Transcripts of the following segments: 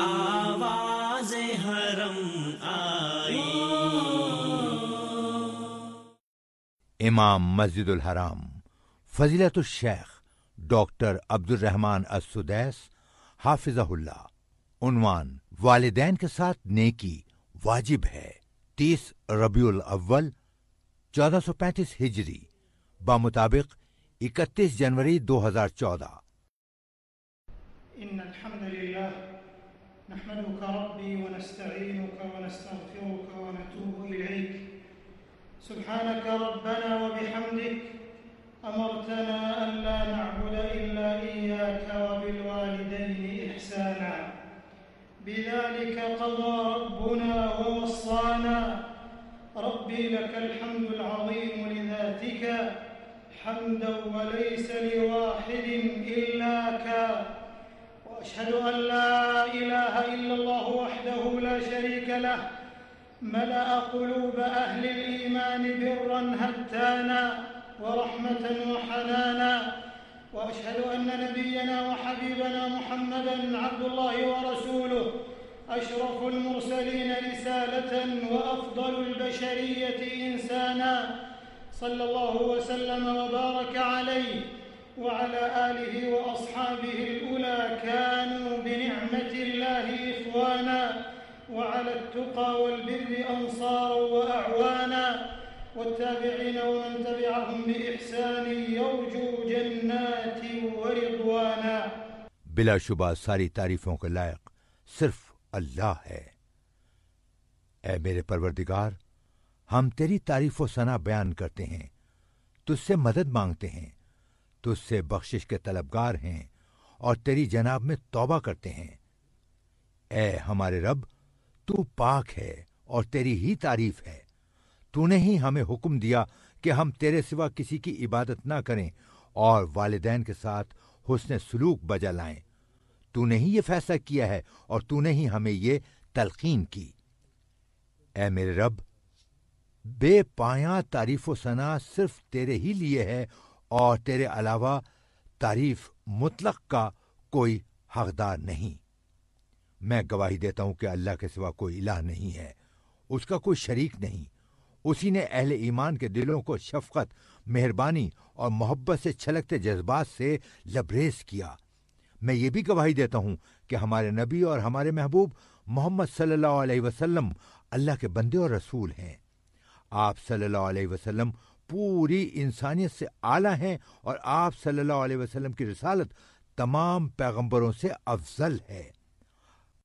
आवाज़े हरम आई। इमाम मस्जिदुल हराम फजीलतुल शेख डॉक्टर अब्दुल रहमान अस-सुदैस हाफिज़हुल्लाह। उन्वान, वालिदैन के साथ नेकी वाजिब है। 30 रबीउल अव्वल 1435 हिजरी बामुताबिक 31 जनवरी 2014। इन्नल हम्दुलिल्लाह नहमदुका रब्बी व नस्तईनुका व नस्तगफिरुका व नतूबु इलैक सुब्हानका रब्बना व बिहम्दिक अमरतना अल्ला नअबुद इल्ला इय्याका व बिल वालिदैनि इहसाना बिज़ालिका क़ज़ा रब्बुना व वस्साना रब्बी लकल हम्दुल अज़ीम लिज़ातिका हम्दन व लैसा लिवाहिदिन इल्लाका وأشهد أن لا إله إلا الله وحده لا شريك له ملأ قلوب أهل الإيمان برا هتانا ورحمة وحنانا وأشهد أن نبينا وحبيبنا محمدا عبد الله ورسوله أشرف المرسلين رسالة وأفضل البشرية إنسانا صلى الله وسلم وبارك عليه وعلى آله وأصحابه الأولى كانوا بنعمة الله إخوانا وعلى التقى والبر أنصارا وأعوانا والتابعين ومن تبعهم بإحسان يرجو جنات ورضوانا। बिलाशुबा सारी तारीफों के लायक सिर्फ अल्लाह है। ऐ मेरे परवरदिगार, हम तेरी तारीफ व सना बयान करते हैं, तुझसे मदद मांगते हैं, तुझसे बख्शिश के तलबगार हैं और तेरी जनाब में तौबा करते हैं। ऐ हमारे रब, तू पाक है और तेरी ही तारीफ है। तूने ही हमें हुक्म दिया कि हम तेरे सिवा किसी की इबादत ना करें और वालिदैन के साथ हुस्न सुलूक बजा लाएं। तूने ही ये फैसला किया है और तूने ही हमें ये तलकीन की। ऐ मेरे रब, बेपाया तारीफ व सना सिर्फ तेरे ही लिए है और तेरे अलावा तारीफ मुतलक का कोई हकदार नहीं। मैं गवाही देता हूं कि अल्लाह के सिवा कोई इलाह नहीं है, उसका कोई शरीक नहीं। उसी ने अहले ईमान के दिलों को शफकत, मेहरबानी और मोहब्बत से छलकते जज्बात से लबरेज किया। मैं ये भी गवाही देता हूं कि हमारे नबी और हमारे महबूब मोहम्मद सल्लल्लाहु अलैहि वसल्लम अल्लाह के बंदे और रसूल हैं। आप सल्लल्लाहु अलैहि वसल्लम पूरी इंसानियत से आला हैं और आप सल्लल्लाहु अलैहि वसल्लम की रिसालत तमाम पैगंबरों से अफजल है।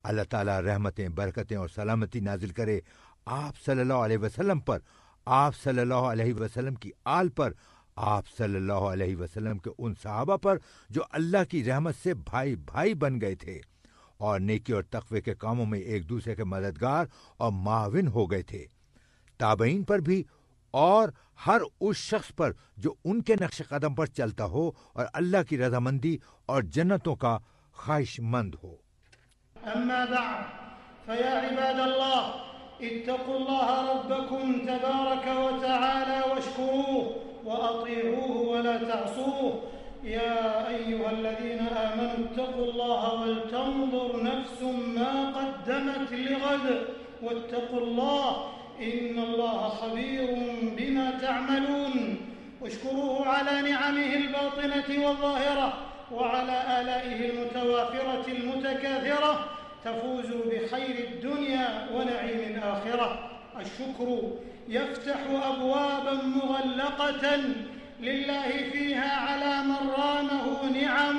अल्लाह ताला रहमतें, बरकतें और सलामती नाजिल करे आप सल्लल्लाहु अलैहि वसल्लम पर, आप सल्लल्लाहु अलैहि वसल्लम की आल पर, आप सल्लल्लाहु अलैहि वसल्लम के उन सहाबा पर जो अल्लाह की रहमत से भाई भाई बन गए थे और नेकी और तक़वे के कामों में एक दूसरे के मददगार और माविन हो गए थे। ताबईन पर भी और हर उस शख्स पर जो उनके नक्श कदम पर चलता हो और अल्लाह की रज़ामंदी और जन्नतों का ख्वाहिशमंद हो। अम्मा बअद फया इबादल्लाह इत्तक़ुल्लाह रब्बकुम तबारक व तआला वश्कुरूहु व अतीऊहु व ला तअसूहु या अय्युहल्लज़ीना आमनू इत्तक़ुल्लाह वलतंज़ुर नफ्सुम मा क़द्दमत लिग़द वत्तक़ुल्लाह इन्नल्लाह खबीरुम बिमा तअमलून वश्कुरूहु अला निअमिहि अल-बातिनति वज़-ज़ाहिरह वअला आलाइहि अल-मुतवाफिरति अल-मुतकाथिरह तफूज़ू बिखैरि अद-दुनिया व नईमि अल-आखिरह। अश-शुक्र यफ्तहु अबवाबन मुग़ल्लक़तन लिल्लाहि फ़ीहा अला मन रामहु निअम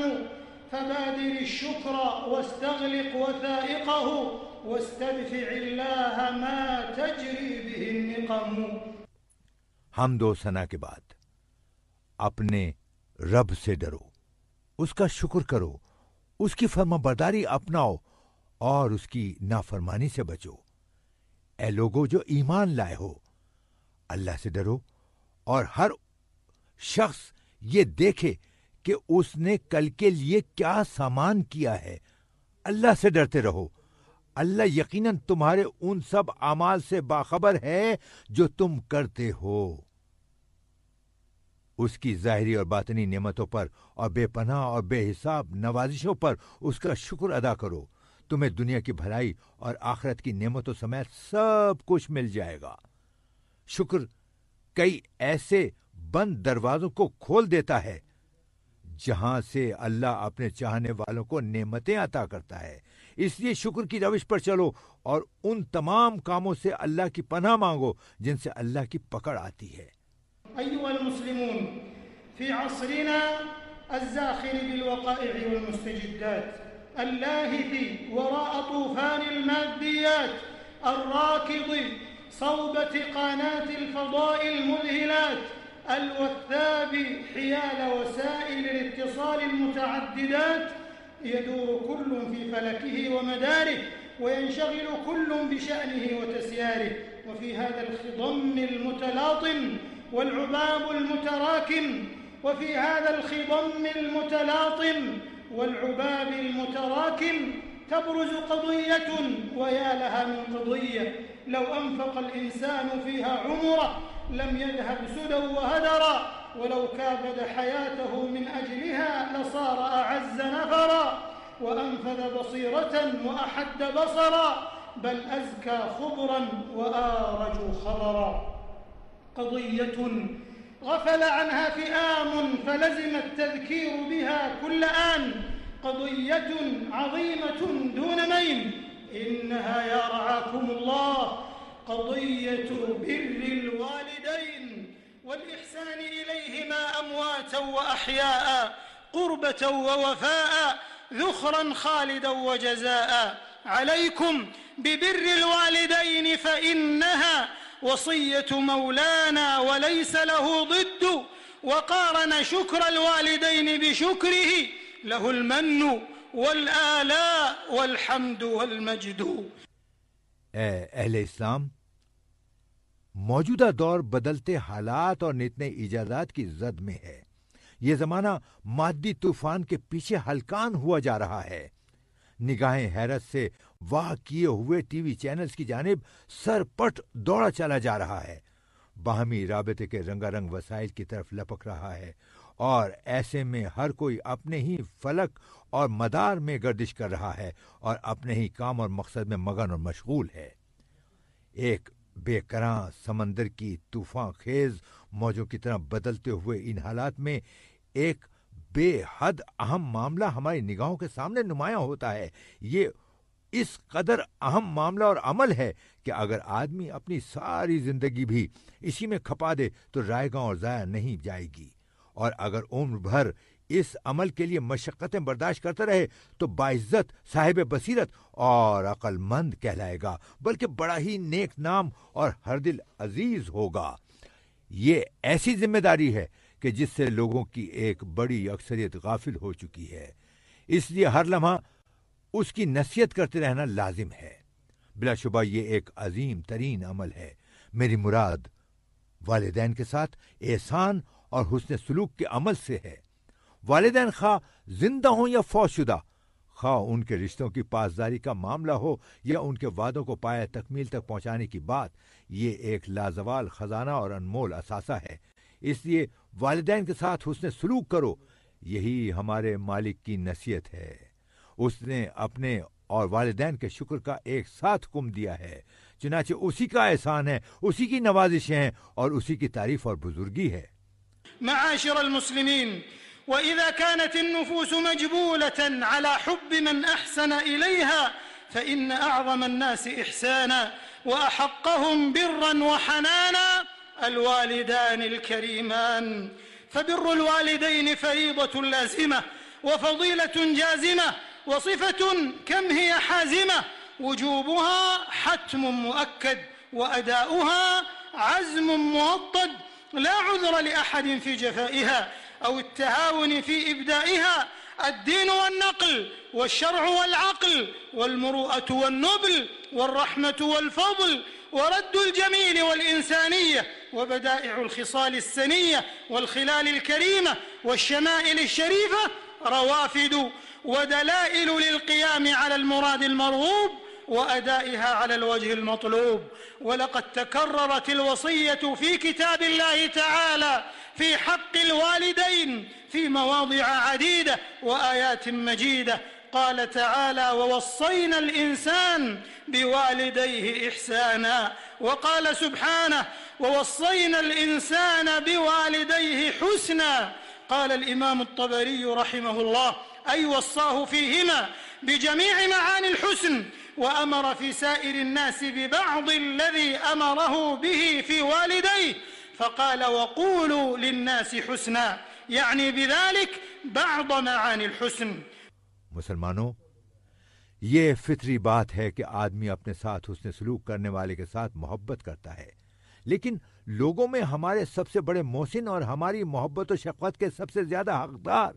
फबादिर अश-शुक्र वस्तग़लिक़ वथाइक़हु वस्तदफ़िइल्लाह मा तजरी बिहि निक़म। हम्द व सना के बाद अपने रब से डरो, उसका शुक्र करो, उसकी फर्माबरदारी अपनाओ और उसकी नाफरमानी से बचो। ऐ लोगो जो ईमान लाए हो, अल्लाह से डरो और हर शख्स ये देखे कि उसने कल के लिए क्या सामान किया है। अल्लाह से डरते रहो, अल्लाह यकीनन तुम्हारे उन सब अमाल से बाखबर है जो तुम करते हो। उसकी ज़ाहिरी और बातनी नेमतों पर और बेपनाह और बेहिसाब नवाजिशों पर उसका शुक्र अदा करो। तुम्हें दुनिया की भलाई और आखिरत की नेमतों समेत सब कुछ मिल जाएगा। शुक्र कई ऐसे बंद दरवाजों को खोल देता है जहां से अल्लाह अपने चाहने वालों को नेमतें अता करता है। इसलिए शुक्र की रविश पर चलो और उन तमाम कामों से अल्लाह की पनाह मांगो जिनसे अल्लाह की पकड़ आती है। अय्युहल मुस्लिमून, फी असरिना अज़्ज़ाखिर बिलवक़ाइअ वल्मुस्तजिद्दात अल्लाहिफ़ी वराअ तूफ़ानिल माद्दियात अर्राकिद صوبة قناة الفضاء المذهلات الوثاب حيال وسائل الاتصال المتعددات، يدور كل في فلكه ومداره وينشغل كل بشأنه وتسياره. وفي هذا الخضم المتلاطم والعباب المتراكم وفي هذا الخضم المتلاطم والعباب المتراكم تبرز قضية، ويا لها من قضية لو أنفق الإنسان فيها عمره لم يذهب سدى وهدرا، ولو كابد حياته من أجلها لصار أعز نفرا وأنفذ بصيرة وأحد بصرا، بل أزكى خبرا وآرج خبرا. قضية غفل عنها فئام فلزم التذكير بها كل آن، قضية عظيمة دون مين، إنها يا رعاكم الله قضية بر الوالدين والإحسان إليهما أمواتا وأحياء، قربة ووفاء، ذخرا خالدا وجزاء. عليكم ببر الوالدين فإنها وصية مولانا وليس له ضد، وقارن شكر الوالدين بشكره، له المن والآلاء والحمد والمجد. अहले इस्लाम, मौजूदा दौर बदलते हालात और नित नई इजादात की जद में है। ये जमाना मादी तूफान के पीछे हलकान हुआ जा रहा है। निगाहें हैरत से वाह किए हुए टीवी चैनल्स की जानिब सरपट दौड़ा चला जा रहा है। बाहमी राबते के रंगारंग वसाइल की तरफ लपक रहा है और ऐसे में हर कोई अपने ही फलक और मदार में गर्दिश कर रहा है और अपने ही काम और मकसद में मगन और मशगूल है। एक बेकरां समंदर की तूफान खेज मौजों की तरह बदलते हुए इन हालात में एक बेहद अहम मामला हमारी निगाहों के सामने नुमायां होता है। ये इस कदर अहम मामला और अमल है कि अगर आदमी अपनी सारी जिंदगी भी इसी में खपा दे तो रायगा और जाया नहीं जाएगी, और अगर उम्र भर इस अमल के लिए मशक्कतें बर्दाश्त करता रहे तो बाइज्जत साहिब बसीरत और अक्लमंद कहलाएगा, बल्कि बड़ा ही नेक नाम और हर दिल अजीज होगा। ये ऐसी जिम्मेदारी है कि जिससे लोगों की एक बड़ी अक्सरियत गाफिल हो चुकी है, इसलिए हर लम्हा उसकी नसीहत करते रहना लाजिम है। बिलाशुबा ये एक अजीम तरीन अमल है। मेरी मुराद वालिदैन के साथ एहसान और हुस्न सलूक के अमल से है। वालिदैन खा जिंदा हो या फौतशुदा, खा उनके रिश्तों की पासदारी का मामला हो या उनके वादों को पाया तकमील तक पहुंचाने की बात, ये एक लाजवाल खजाना और अनमोल असासा है। इसलिए वालिदैन के साथ हुस्न सलूक करो, यही हमारे मालिक की नसीहत है। उसने अपने और वालिदैन के शुक्र का एक साथ हुक्म दिया है, चुनाचे उसी का एहसान है, उसी की नवाजिशें हैं और उसी की तारीफ और बुजुर्गी है। معاشر المسلمين، وإذا كانت النفوس مجبولة على حب من أحسن إليها فإن أعظم الناس إحسانا وأحقهم برا وحنانا الوالدان الكريمان، فبر الوالدين فريضة لازمة وفضيلة جازمة وصفة كم هي حازمة، وجوبها حتم مؤكد وأداؤها عزم موطد، لا عذر لأحد في جفائها أو التهاون في إبدائها. الدين والنقل والشرع والعقل والمروءة والنبل والرحمة والفضل ورد الجميل والإنسانية وبدائع الخصال السنية والخلال الكريمة والشمائل الشريفة روافد ودلائل للقيام على المراد المرغوب، وأدائها على الوجه المطلوب. ولقد تكررت الوصية في كتاب الله تعالى في حق الوالدين في مواضع عديدة وآيات مجيدة. قال تعالى: ووصينا الإنسان بوالديه إحسانا. وقال سبحانه: ووصينا الإنسان بوالديه حسنا. قال الإمام الطبري رحمه الله: أي وصاه فيهما بجميع معاني الحسن، وأمر في سائر الناس ببعض الذي أمره به في والديه، فقال: وقولوا للناس حسنا، يعني بذلك بعض معاني الحسن. मुसलमानों, ये फितरी बात है कि आदमी अपने साथ हुस्न सलूक करने वाले के साथ मोहब्बत करता है, लेकिन लोगों में हमारे सबसे बड़े मोहसिन और हमारी मोहब्बत और शफ़क़त के सबसे ज्यादा हकदार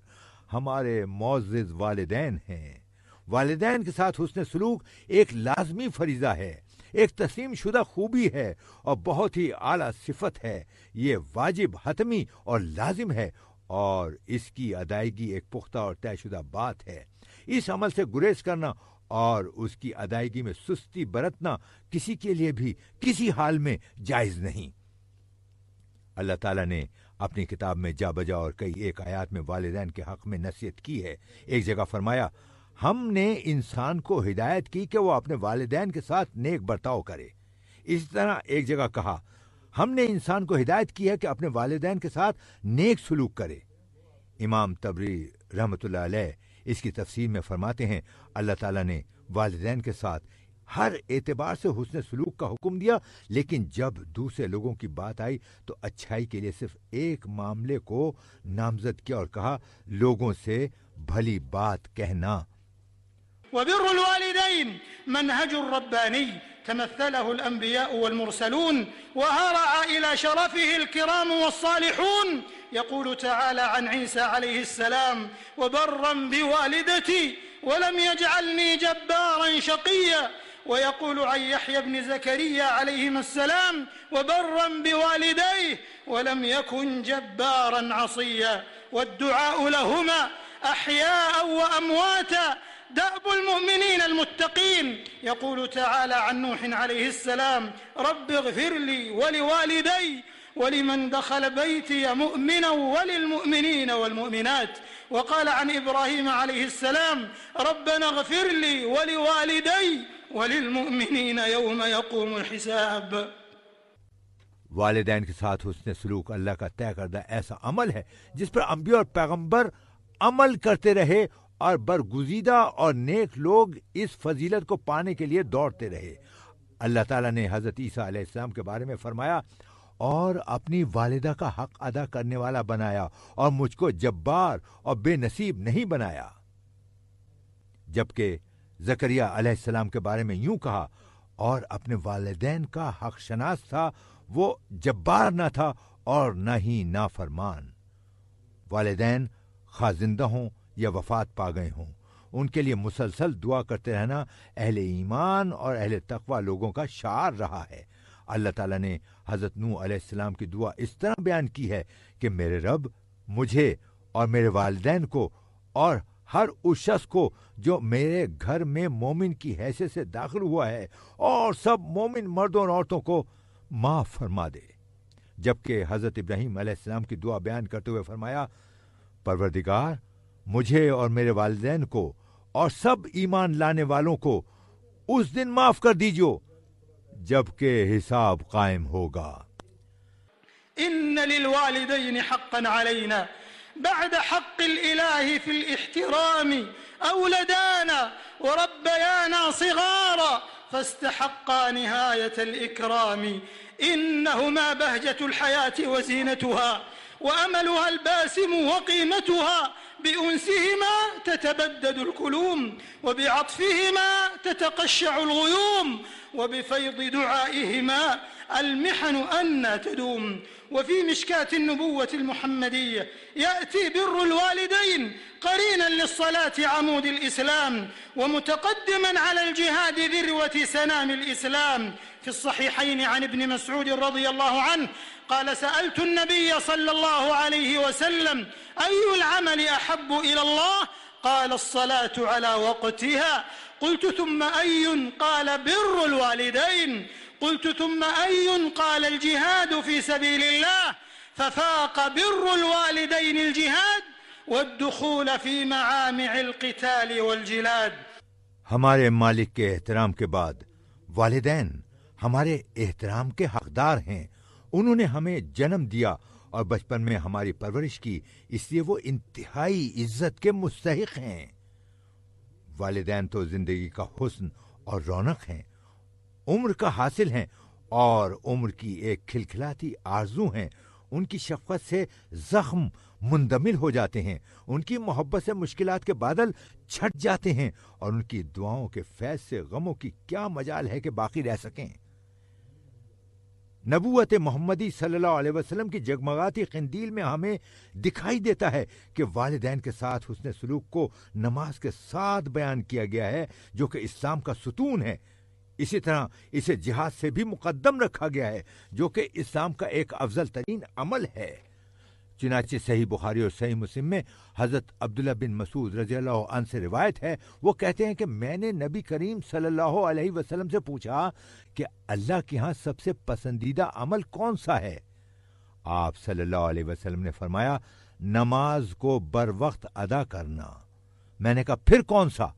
हमारे मुअज़्ज़िज़ वालिदैन हैं। वालिदैन के साथ हुस्न सलूक एक लाज़मी फरीज़ा है, एक तस्लीम शुदा खूबी है और बहुत ही आला सिफत है। ये वाजिब, हतमी और लाजिम है और इसकी अदायगी एक पुख्ता और तयशुदा बात है। इस अमल से गुरेज करना और उसकी अदायगी में सुस्ती बरतना किसी के लिए भी किसी हाल में जायज नहीं। अल्लाह ताला ने अपनी किताब में जा बजा और कई एक आयात में वालिदैन के हक में नसीहत की है। एक जगह फरमाया, हमने इंसान को हिदायत की कि वो अपने वालिदैन के साथ नेक बर्ताव करे। इसी तरह एक जगह कहा, हमने इंसान को हिदायत की है कि अपने वालिदैन के साथ नेक सलूक करे। इमाम तबरी रहमतुल्लाह अलैह इसकी तफसीर में फरमाते हैं, अल्लाह ताला ने वालिदैन के साथ हर एतबार से हुस्न सलूक का हुक्म दिया, लेकिन जब दूसरे लोगों की बात आई तो अच्छाई के लिए सिर्फ एक मामले को नामजद किया और कहा, लोगों से भली बात कहना। وبر الوالدين منهج رباني تمثله الأنبياء والمرسلون وهرع إلى شرفه الكرام والصالحون. يقول تعالى عن عيسى عليه السلام: وبرا بوالدتي ولم يجعلني جبارا شقيا. ويقول عن يحيى بن زكريا عليهما السلام: وبرا بوالديه ولم يكن جبارا عصيا. والدعاء لهما أحياء وأمواتا دأب المؤمنين المتقين. يقول تعالى عن نوح عليه السلام: رب اغفر لي ولوالدي ولمن دخل بيتي مؤمنا وللمؤمنين والمؤمنات. وقال عن إبراهيم عليه السلام: ربنا اغفر لي ولوالدي وللمؤمنين يوم يقوم الحساب. वालिदैन के साथ हुस्न सलूक अल्लाह का तय करदा ऐसा अमल है जिस पर अंबिया और पैगंबर अमल करते रहे और बरगुज़ीदा और नेक लोग इस फजीलत को पाने के लिए दौड़ते रहे। अल्लाह ताला ने हज़रत ईसा अलैहिस्सलाम के बारे में फरमाया, और अपनी वालिदा का हक अदा करने वाला बनाया और मुझको जब्बार और बेनसीब नहीं बनाया। जबकि ज़करिया अलैहिस्सलाम के बारे में यूं कहा, और अपने वालिदैन का हक शनास था, वो जब्बार न था और न ही नाफरमान। वालिदैन खा जिंदा हों या वफात पा गए हों, उनके लिए मुसलसल दुआ करते रहना अहले ईमान और अहले तकवा लोगों का शार रहा है। अल्लाह ताला ने हज़रत नूह अलैहिस्सलाम की दुआ इस तरह बयान की है कि मेरे रब, मुझे और मेरे वालिदैन को और हर उस शख्स को जो मेरे घर में मोमिन की हैसियत से दाखिल हुआ है और सब मोमिन मर्दों और औरतों को माफ फरमा दे। जबकि हज़रत इब्राहीम अलैहिस्सलाम की दुआ बयान करते हुए फरमाया, परवरदिगार, मुझे और मेरे वालिदैन को और सब ईमान लाने वालों को उस दिन माफ कर दीजिए जबकि हिसाब कायम होगा। إن للوالدين حقا علينا بعد حق الإله في الاحترام. أولدانا وربيانا صغارا فاستحقا نهاية الإكرام. إنهما بهجة الحياة وزينتها وأملها الباسم وقيمتها. بأنسهما تتبدد الكلوم وبعطفهما تتقشع الغيوم وبفيض دعائهما المحن أن تدوم. وفي مشكاة النبوة المحمدية يأتي بر الوالدين قرينا للصلاة عمود الإسلام ومتقدما على الجهاد ذروة سنام الإسلام. في الصحيحين عن ابن مسعود رضي الله عنه قال: سألت النبي صلى الله عليه وسلم: أي العمل أحب إلى الله؟ قال: الصلاة على وقتها. قلت ثم أي؟ قال بر الوالدين. قلت ثم أي؟ قال الجهاد في سبيل الله. ففاق بر الوالدين الجهاد والدخول في معامع القتال والجلاد. हमारे मालिक के एहतराम के बाद वालिदैन हमारे एहतराम के हकदार हैं। उन्होंने हमें जन्म दिया और बचपन में हमारी परवरिश की, इसलिए वो इंतहाई इज्जत के मुस्तहिक हैं। वालिदैन तो जिंदगी का हुस्न और रौनक हैं, उम्र का हासिल हैं और उम्र की एक खिलखिलाती आरजू हैं। उनकी शफकत से जख्म मुंदमिल हो जाते हैं, उनकी मोहब्बत से मुश्किलात के बादल छट जाते हैं और उनकी दुआओं के फैज से गमों की क्या मजाल है कि बाकी रह सकें। नबूवत मोहम्मदी सल्लल्लाहु अलैहि वसल्लम की जगमगाती खिंदील में हमें दिखाई देता है कि वालिदैन के साथ हुस्न सलूक को नमाज के साथ बयान किया गया है, जो कि इस्लाम का सुतून है। इसी तरह इसे जिहाद से भी मुकद्दम रखा गया है, जो कि इस्लाम का एक अफजल तरीन अमल है। चुनाचे सही बुखारी और सही मुस्लिम में हजरत अब्दुल्ला बिन मसूद रज़ियल्लाहु अन्हु से रिवायत है, वो कहते हैं कि मैंने नबी करीम सल्लल्लाहु अलैहि वसल्लम से पूछा कि अल्लाह के यहाँ सबसे पसंदीदा अमल कौन सा है। आप सल्लल्लाहु अलैहि वसल्लम ने फरमाया, नमाज को बर वक्त अदा करना। मैंने कहा फिर कौन सा?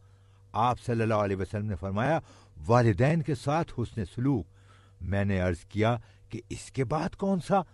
आप सल्लल्लाहु अलैहि वसल्लम ने फरमाया, वालिदैन के साथ हुस्न सलूक। मैंने अर्ज किया कि इसके बाद कौन सा?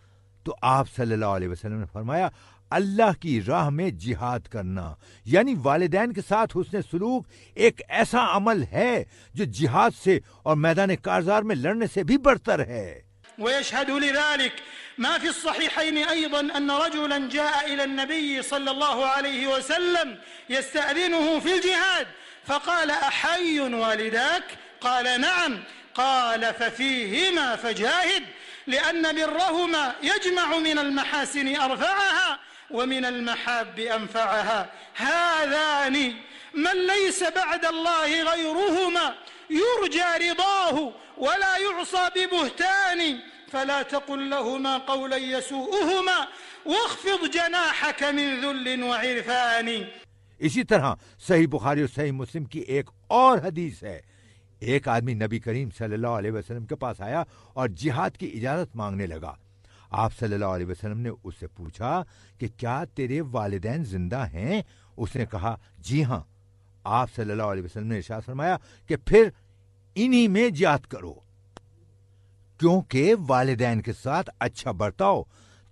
तो आप सल्लल्लाहु अलैहि वसल्लम ने फरमाया, अल्लाह की राह में जिहाद करना। यानी वालिदैन के साथ हुस्न सलूक एक ऐसा अमल है जो जिहाद से और मैदान कारजार में लड़ने से भी बढ़तर है। ويشهد لذلك ما في الصحيحين أيضا أن رجلا جاء إلى النبي صلى الله عليه وسلم يستأذنه في الجهاد فقال أحي والداك؟ قال نعم. قال ففيهما فجاهد لأن برهما يجمع من المحاسن أرفعها ومن المحاب أنفعها. هذان من ليس بعد الله غيرهما يرجى رضاه ولا يعصى ببهتان فلا تقل لهما قولا يسوءهما واخفض جناحك من ذل وعرفان. इसी तरह सही बुखारी और सही मुस्लिम की एक और हदीस है। एक आदमी नबी करीम सल्लल्लाहु अलैहि वसल्लम के पास आया और जिहाद की इजाजत मांगने लगा। आप सल्लल्लाहु अलैहि वसल्लम ने उससे पूछा कि क्या तेरे वालिदैन जिंदा हैं? उसने कहा जी हां। आप सल्लल्लाहु अलैहि वसल्लम ने इरशाद फरमाया कि फिर इन्हीं में जिहाद करो, क्योंकि वालिदैन के साथ अच्छा बर्ताव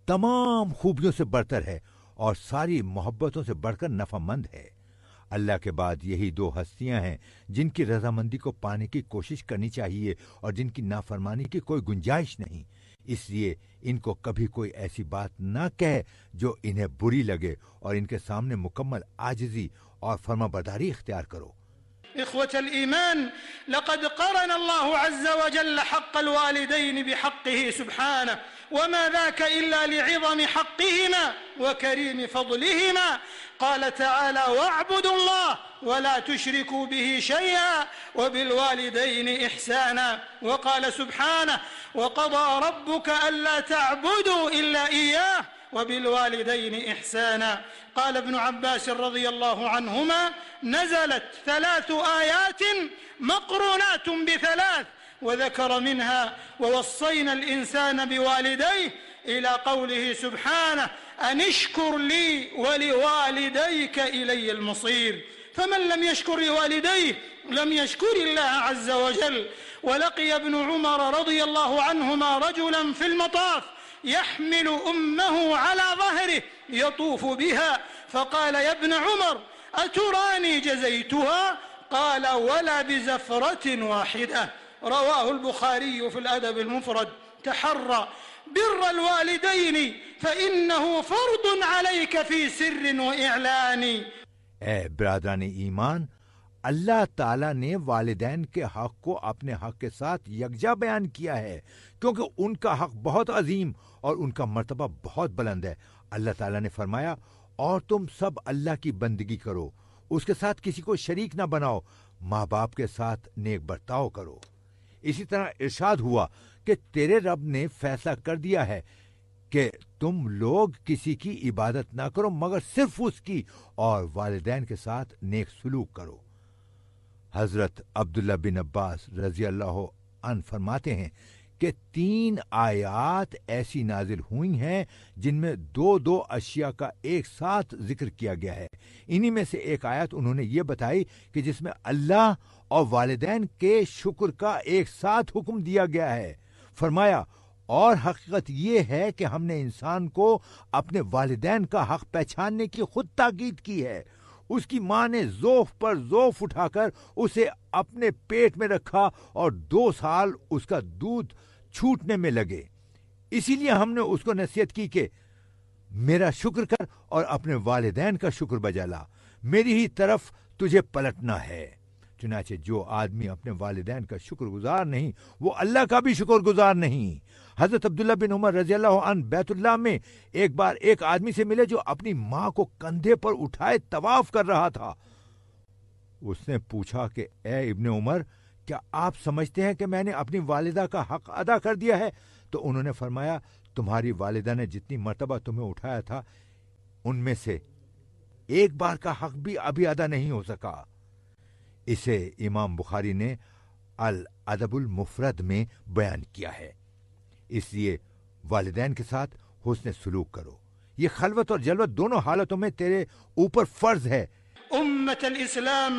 तमाम खूबियों से बढ़तर है और सारी मोहब्बतों से बढ़कर नफामंद है। अल्लाह के बाद यही दो हस्तियां हैं जिनकी रजामंदी को पाने की कोशिश करनी चाहिए और जिनकी नाफरमानी की कोई गुंजाइश नहीं। इसलिए इनको कभी कोई ऐसी बात न कहे जो इन्हें बुरी लगे और इनके सामने मुकम्मल आजिज़ी और फर्माबरदारी इख्तियार करो। إخوة الإيمان، لقد قرن الله عز وجل حق الوالدين بحقه سبحانه، وما ذاك إلا لعظم حقهما وكريم فضلهما. قال تعالى: واعبدوا الله ولا تشركوا به شيئا وبالوالدين إحسانا. وقال سبحانه: وقضى ربك ألا تعبدوا إلا إياه وبالوالدين إحسانا. قال ابن عباس رضي الله عنهما: نزلت 3 آيات مقرونات ب3، وذكر منها: ووصينا الإنسان بوالديه، إلى قوله سبحانه: أن اشكر لي ولوالديك إلي المصير. فمن لم يشكر لوالديه لم يشكر الله عز وجل. ولقي ابن عمر رضي الله عنهما رجلا في المطاف يحمل أمه على ظهره يطوف بها، فقال: يا ابن عمر أتراني جزيتها؟ قال: ولا بزفرة واحدة. رواه البخاري في الأدب المفرد. تحرى بر الوالدين فإنه فرض عليك في سر وإعلان. ब्रादरान ईमान, अल्लाह ताला ने वालिदैन के हक को अपने हक के साथ यकजा बयान किया है, क्योंकि उनका हक बहुत अजीम और उनका मर्तबा बहुत बुलंद है। अल्लाह ताला ने फरमाया, और तुम सब अल्लाह की बंदगी करो, उसके साथ किसी को शरीक ना बनाओ, माँ बाप के साथ नेक बर्ताव करो। इसी तरह इरशाद हुआ कि तेरे रब ने फैसला कर दिया है कि तुम लोग किसी की इबादत ना करो मगर सिर्फ उसकी, और वालिदैन के साथ नेक सलूक करो। हजरत अब्दुल्ला बिन अब्बास रजी अल्लाह अन फरमाते हैं कि 3 आयात ऐसी नाजिल हुई हैं जिनमें दो दो अशिया का एक साथ जिक्र किया गया है। इन्हीं में से एक आयत उन्होंने ये बताई कि जिसमें अल्लाह और वालिदैन के शुक्र का एक साथ हुक्म दिया गया है। फरमाया, और हकीकत ये है कि हमने इंसान को अपने वालिदैन का हक पहचानने की खुद ताकीद की है। उसकी माँ ने ज़ोफ पर ज़ोफ उठाकर उसे अपने पेट में रखा और 2 साल उसका दूध छूटने में लगे। इसीलिए हमने उसको नसीहत की कि मेरा शुक्र कर और अपने वालिदैन का शुक्र बजा ला, मेरी ही तरफ तुझे पलटना है। चुनाचे जो आदमी अपने वालिदैन का शुक्रगुजार नहीं, वो अल्लाह का भी शुक्रगुजार नहीं। हजरत अब्दुल्ला बिन उमर रज़ी अल्लाह अन्हु बैतुल्लाह में एक बार एक आदमी से मिले जो अपनी माँ को कंधे पर उठाए तवाफ कर रहा था। उसने पूछा कि ए इब्ने उमर, क्या आप समझते हैं कि मैंने अपनी वालिदा का हक अदा कर दिया है? तो उन्होंने फरमाया, तुम्हारी वालिदा ने जितनी मर्तबा तुम्हें उठाया था उनमें से एक बार का हक भी अभी अदा नहीं हो सका। इसे इमाम बुखारी ने अल अदबुल मुफरद में बयान किया है। इसलिए वालिदैन के साथ हुस्न सुलूक करो। ये खलवत और जलवत दोनों हालतों में तेरे ऊपर फर्ज है। उम्मतल इस्लाम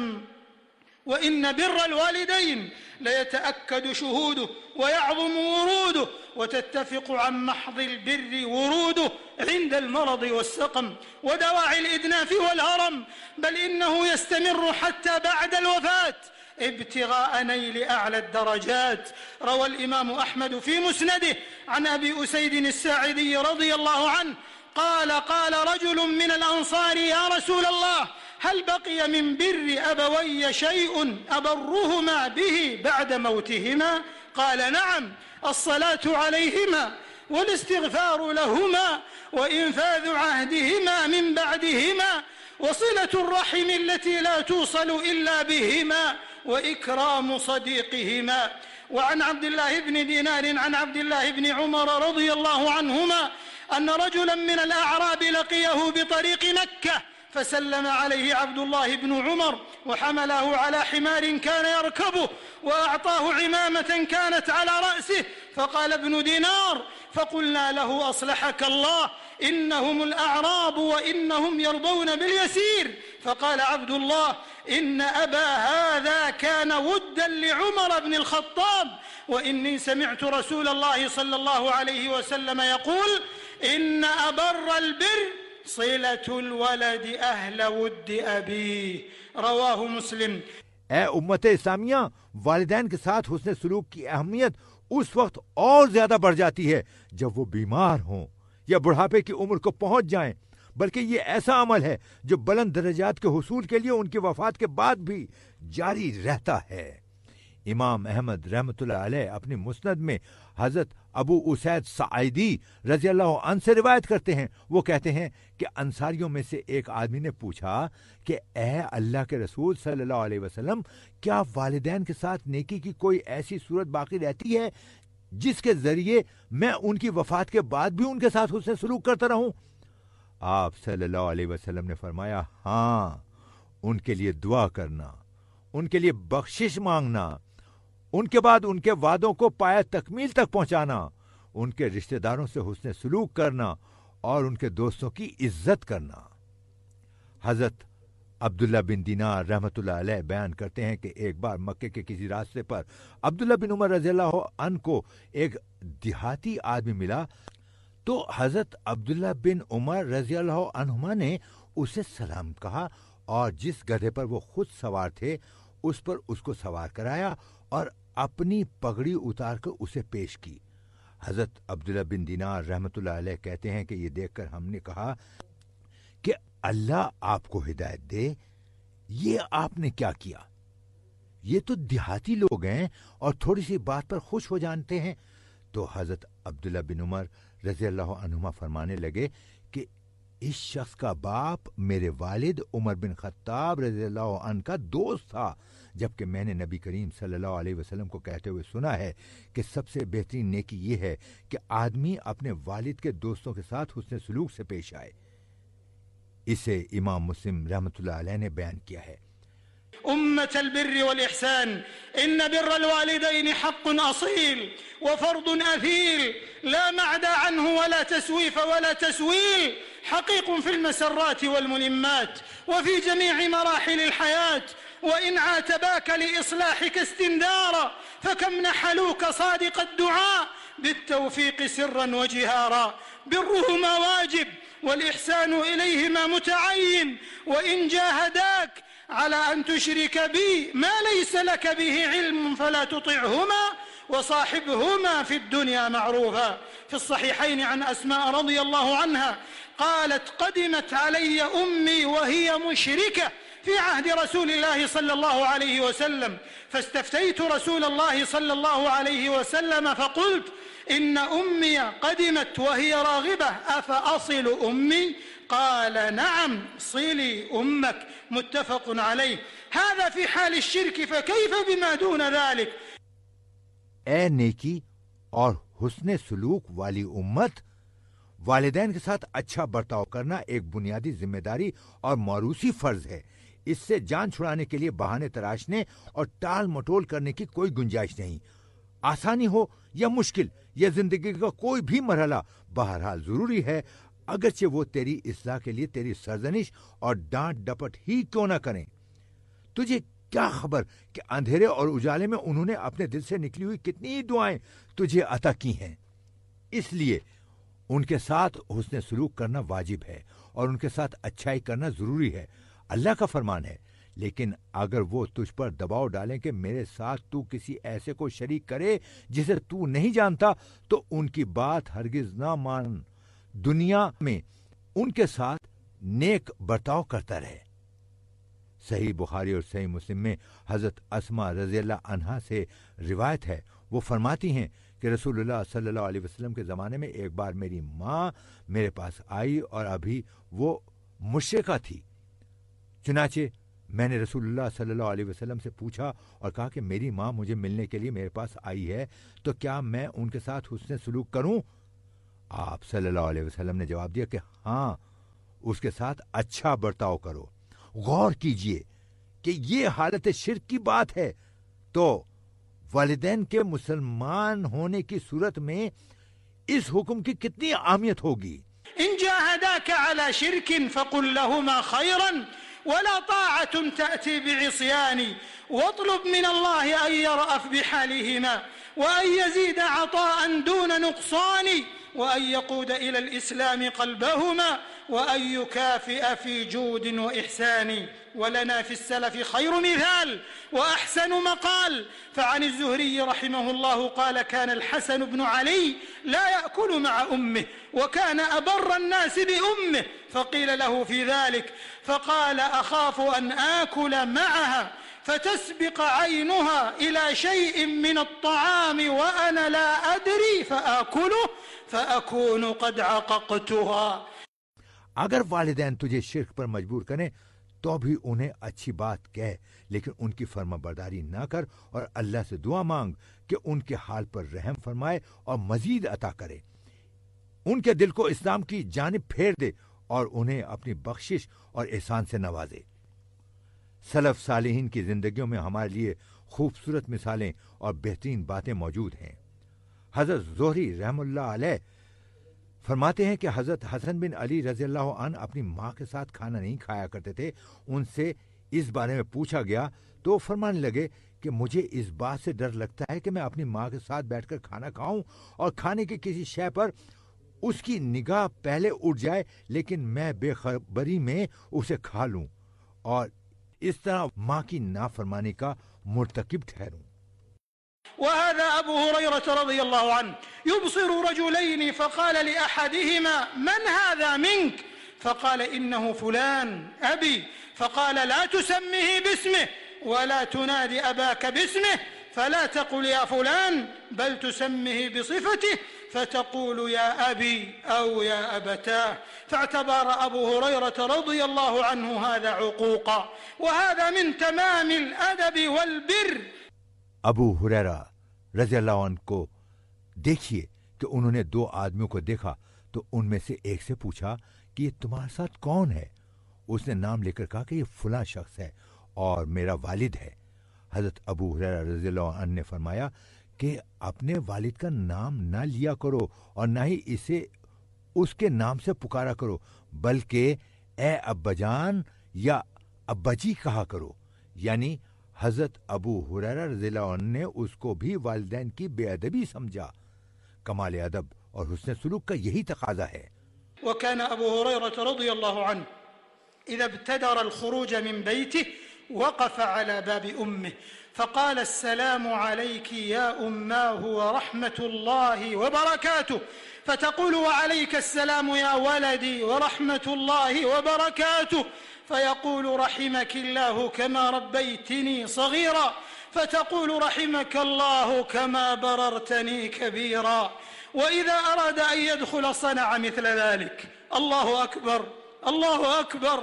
वइन बिर्रल वालिदैन लयतअक्कदु शुहूदुहु वयअज़ुमु वुरूदुहु वतत्तफ़िक़ु अन महज़िल बिर्रि वुरूदुहु इंदल मरज़ि वस्सक़म वदवाइल इदनाफ़ि वल हरम बल इन्नहु यस्तमिर्रु हत्ता बअदल वफ़ात ابتغاء نيل أعلى الدرجات. روى الإمام أحمد في مسنده عن أبي أسيد الساعدي رضي الله عنه قال قال رجل من الأنصار يا رسول الله هل بقي من بر أبوي شيء أبرهما به بعد موتهما؟ قال نعم، الصلاة عليهما والاستغفار لهما وإنفاذ عهدهما من بعدهما وصلة الرحم التي لا توصل إلا بهما وإكرام صديقهما. وعن عبد الله بن دينار عن عبد الله بن عمر رضي الله عنهما أن رجلا من الأعراب لقيه بطريق مكة فسلم عليه عبد الله بن عمر وحمله على حمار كان يركبه وأعطاه عمامة كانت على رأسه فقال ابن دينار فقلنا له أصلحك الله إنهم الأعراب وإنهم يرضون باليسير. فقال عبد الله إن أبا هذا كان ودا لعمر بن الخطاب وإني سمعت رسول الله صلى الله عليه وسلم يقول إن أبر البر صلة الولد أهل ود أبيه. رواه مسلم. ए उम्मत इस्लामिया, वालिदैन के साथ हुस्न सुलूक की अहमियत उस वक्त और ज्यादा बढ़ जाती है जब वो बीमार हों या बुढ़ापे की उम्र को पहुंच जाएं। बल्कि ये ऐसा अमल है जो बुलंद दर्जात के हुसूल के लिए उनकी वफात के बाद भी जारी रहता है। इमाम अहमद रहमतुल्लाह अलैह अपनी मुस्नद में हजरत अबू उसैद साइदी रजी अल्लाह अन्हु से रिवायत करते हैं। वो कहते हैं कि अंसारियों में से एक आदमी ने पूछा कि ए अल्लाह के रसूल सल्लल्लाहु अलैहि वसल्लम, क्या वालिदैन के साथ नेकी की कोई ऐसी सूरत बाकी रहती है जिसके जरिए मैं उनकी वफात के बाद भी उनके साथ हुस्न सलूक करता रहूं? आप सल्लल्लाहु अलैहि वसल्लम ने फरमाया, हाँ, उनके लिए दुआ करना, उनके लिए बख्शिश मांगना, उनके बाद उनके वादों को पाया तकमील तक पहुंचाना, उनके रिश्तेदारों से हुस्न सलूक करना और उनके दोस्तों की इज्जत करना। हजरत अब्दुल्ला बिन दीनार रहमतुल्लाह अलैह बयान करते हैं कि एक बार मक्के के किसी रास्ते पर अब्दुल्ला बिन उमर रज़ियल्लाहु अन्हु को एक देहाती आदमी मिला तो हजरत अब्दुल्ला बिन उमर रज़ियल्लाहु अन्हुमा ने उसे सलाम कहा और जिस गधे पर वो खुद सवार थे उस पर उसको सवार कराया और अपनी पगड़ी उतारकर उसे पेश की। हजरत अब्दुल्ला बिन दीनार रहमतुल्लाह अलैह कहते हैं कि ये देखकर हमने कहा कि अल्लाह आपको हिदायत दे, ये आपने क्या किया? ये तो देहाती लोग हैं और थोड़ी सी बात पर खुश हो जानते हैं। तो हजरत अब्दुल्ला बिन उमर रज़ियल्लाहु अन्हुमा फरमाने लगे कि इस शख्स का बाप मेरे वालिद उमर बिन खत्ताब रज़ियल्लाहु अन्हु का दोस्त था, जबकि मैंने नबी करीम सल्लल्लाहु अलैहि वसल्लम को कहते हुए सुना है कि सबसे बेहतरीन नेकी ये है कि आदमी अपने वालिद के दोस्तों के साथ हुस्न सलूक से पेश आए। इसे इमाम मुस्लिम रहमतुल्लाह अलैह ने बयान किया है। أمة البر والإحسان، إن بر الوالدين حق أصيل وفرض أثيل لا معدى عنه ولا تسويف ولا تسويل، حقيق في المسرات والملمات وفي جميع مراحل الحياة. وإن عاتباك لإصلاحك استندارا فكم نحلوك صادق الدعاء بالتوفيق سرا وجهارا. برهما واجب والإحسان إليهما متعين، وإن جاهداك على أن تشرك بي ما ليس لك به علم فلا تطعهما وصاحبهما في الدنيا معروفا. في الصحيحين عن أسماء رضي الله عنها قالت: قدمت علي أمي وهي مشركة في عهد رسول الله صلى الله عليه وسلم، فاستفتيت رسول الله صلى الله عليه وسلم فقلت: إن أمي قدمت وهي راغبة أفأصل أمي؟ قال: نعم صلي أمك. متفق عليه. هذا في حال الشرك، فكيف بما دون ذلك؟ ए नेकी और हुस्ने सलूक वाली उम्मत, वालिदैन के साथ अच्छा बर्ताव करना एक बुनियादी जिम्मेदारी और मौरूसी फर्ज है। इससे जान छुड़ाने के लिए बहाने तराशने और टाल मटोल करने की कोई गुंजाइश नहीं। आसानी हो या मुश्किल, यह जिंदगी का कोई भी मरहला बहरहाल जरूरी है, अगरचे वो तेरी इस्लाह के लिए तेरी सरजनिश और डांट डपट ही क्यों न करें। तुझे क्या खबर कि अंधेरे और उजाले में उन्होंने अपने दिल से निकली हुई कितनी दुआएं तुझे अता की हैं। इसलिए उनके साथ हुस्ने सलूक करना वाजिब है और उनके साथ अच्छाई करना जरूरी है, अल्लाह का फरमान है। लेकिन अगर वो तुझ पर दबाव डालें कि मेरे साथ तू किसी ऐसे को शरीक करे जिसे तू नहीं जानता, तो उनकी बात हरगिज ना मान। दुनिया में उनके साथ नेक बर्ताव करता रहे। सही बुखारी और सही मुस्लिम में हजरत अस्मा रज़ियल्लाहु अन्हा से रिवायत है, वो फरमाती हैं कि रसूलुल्लाह सल्लल्लाहु अलैहि वसल्लम के ज़माने में एक बार मेरी माँ मेरे पास आई और अभी वो मुश्रिका थी। चुनाचे मैंने रसूलुल्लाह सल्लल्लाहु अलैहि वसल्लम से पूछा और कहा कि मेरी माँ मुझे मिलने के लिए मेरे पास आई है, तो क्या मैं उनके साथ हुस्ने सलूक करूं? आप सल्लल्लाहु अलैहि वसल्लम ने जवाब दिया कि हाँ, उसके साथ अच्छा बर्ताव करो। गौर कीजिए कि ये हालत शिर्क की बात है, तो वालिदैन के मुसलमान होने की सूरत में इस हुक्म की कितनी अहमियत होगी। इन जाहदाक अला शिर्किन फकुल लहुमा खैरन वला ताअतुन तअती बिइस्यानी वातलब मिन अल्लाह अन यरअफ बिहालिहिमा वअन यजीद अताअन दून नुक्सानी वअन यक़ूद इला الإسلام قلبهما وأن يكافئ في جود وإحسان. ولنا في السلف خير مثال وأحسن مقال. فعن الزهري رحمه الله قال: كان الحسن بن علي لا يأكل مع أمه وكان أبر الناس بأمه، فقيل له في ذلك فقال: أخاف أن آكل معها فتسبق عينها إلى شيء من الطعام وأنا لا أدري فآكله فأكون قد عققتها. अगर वालिदैन तुझे शिर्क पर मजबूर करें तो भी उन्हें अच्छी बात कह, लेकिन उनकी फर्माबरदारी ना कर और अल्लाह से दुआ मांग कि उनके हाल पर रहम फरमाए और मजीद अता करे। उनके दिल को इस्लाम की जानिब फेर दे और उन्हें अपनी बख्शिश और एहसान से नवाजे। सलफ सालिहीन की जिंदगियों में हमारे लिए खूबसूरत मिसालें और बेहतरीन बातें मौजूद हैं। हजरत ज़ोहरी रहमतुल्लाह अलैह फरमाते हैं कि हजरत हसन बिन अली रज़ियल्लाहु अन्हु अपनी माँ के साथ खाना नहीं खाया करते थे। उनसे इस बारे में पूछा गया तो फरमाने लगे कि मुझे इस बात से डर लगता है कि मैं अपनी माँ के साथ बैठकर खाना खाऊं और खाने की किसी शय पर उसकी निगाह पहले उठ जाए, लेकिन मैं बेखबरी में उसे खा लूं और इस तरह माँ की नाफरमानी का मुर्तकिब ठहरूं। وهذا أبو هريرة رضي الله عنه يبصر رجلين فقال لأحدهما: من هذا منك؟ فقال: إنه فلان أبي. فقال: لا تسميه باسمه ولا تنادي أباك باسمه، فلا تقل يا فلان بل تسميه بصفته فتقول يا أبي أو يا أبتاه. فاعتبر أبو هريرة رضي الله عنه هذا عقوقا، وهذا من تمام الأدب والبر. अबू हुरैरा रज़ियल्लाहु अन्हु को देखिए कि उन्होंने दो आदमियों को देखा तो उनमें से एक से पूछा कि ये तुम्हारे साथ कौन है। उसने नाम लेकर कहा कि ये फुला शख्स है और मेरा वालिद है। हजरत अबू हुरैरा रज़ियल्लाहु अन्हु ने फरमाया कि अपने वालिद का नाम ना लिया करो और ना ही इसे उसके नाम से पुकारा करो, बल्कि ए अब्बाजान या अब्बाजी कहा करो। यानी हजरत अबू हुरैरा रज़ियल्लाहु अन्हु ने उसको भी वालिदैन की बेअदबी समझा। कमाल अदब और हुस्न सुलूक का यही तकाजा है। وكان أبو هريرة رضي الله عنه إذا ابتدر الخروج من بيته وقف على باب أمه فقال السلام عليك يا أماه ورحمة الله وبركاته، فتقول وعليك السلام يا ولدي ورحمة الله وبركاته، فيقول رحمك الله كما ربيتني صغيرا، فتقول رحمك الله كما بررتني كبيرا. وإذا أراد أن يدخل صنع مثل ذلك. الله أكبر الله أكبر،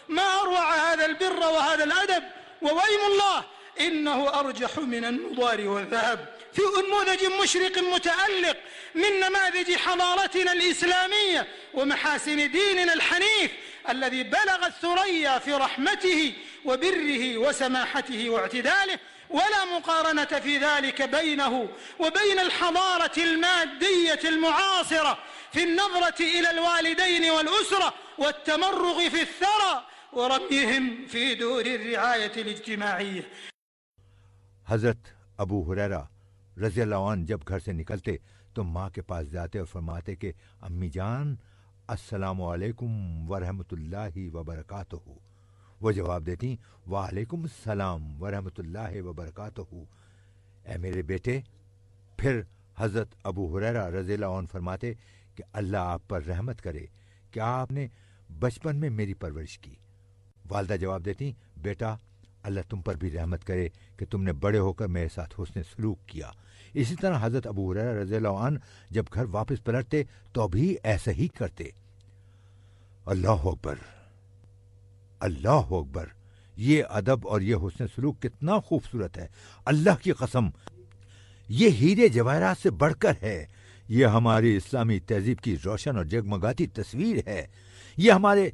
ما أروع هذا البر وهذا الأدب، وويم الله إنه أرجح من النضار والذهب في أنموذج مشرق متألق من نماذج حضارتنا الإسلامية ومحاسن ديننا الحنيف الذي بلغ الثريا في رحمته وبره وسماحته واعتداله، ولا مقارنة في ذلك بينه وبين الحضارة المادية المعاصرة في النظرة إلى الوالدين والأسرة والتمرغ في الثرى ورميهم في دور الرعاية الاجتماعية. हजरत अबू हुरैरा रज़ियल्लाहु अन्हु जब घर से निकलते तो माँ के पास जाते और फरमाते कि अम्मी जान अस्सलामु अलैकुम वरहमतुल्लाहि वबरकातुहू। वो जवाब देती वालेकुम सलाम वरहमतुल्लाहि वबरकातुहू। ए मेरे बेटे। फिर हजरत अबू हुरैरा रज़ियल्लाहु अन्हु फरमाते कि अल्लाह आप पर रहमत करे, क्या आपने बचपन में मेरी परवरिश की? वालदा जवाब देती बेटा अल्लाह तुम पर भी रहमत करे कि तुमने बड़े होकर मेरे साथ हुस्न सलूक किया। इसी तरह हजरत अबू हुरैरा रज़ियल्लाहु अन्हु जब घर वापस पलटते तो भी ऐसा ही करते। अल्लाह अकबर अल्लाह अकबर। ये अदब और ये हुस्न सलूक कितना खूबसूरत है। अल्लाह की कसम ये हीरे जवाहरात से बढ़कर है। ये हमारी इस्लामी तहजीब की रोशन और जगमगाती तस्वीर है। ये हमारे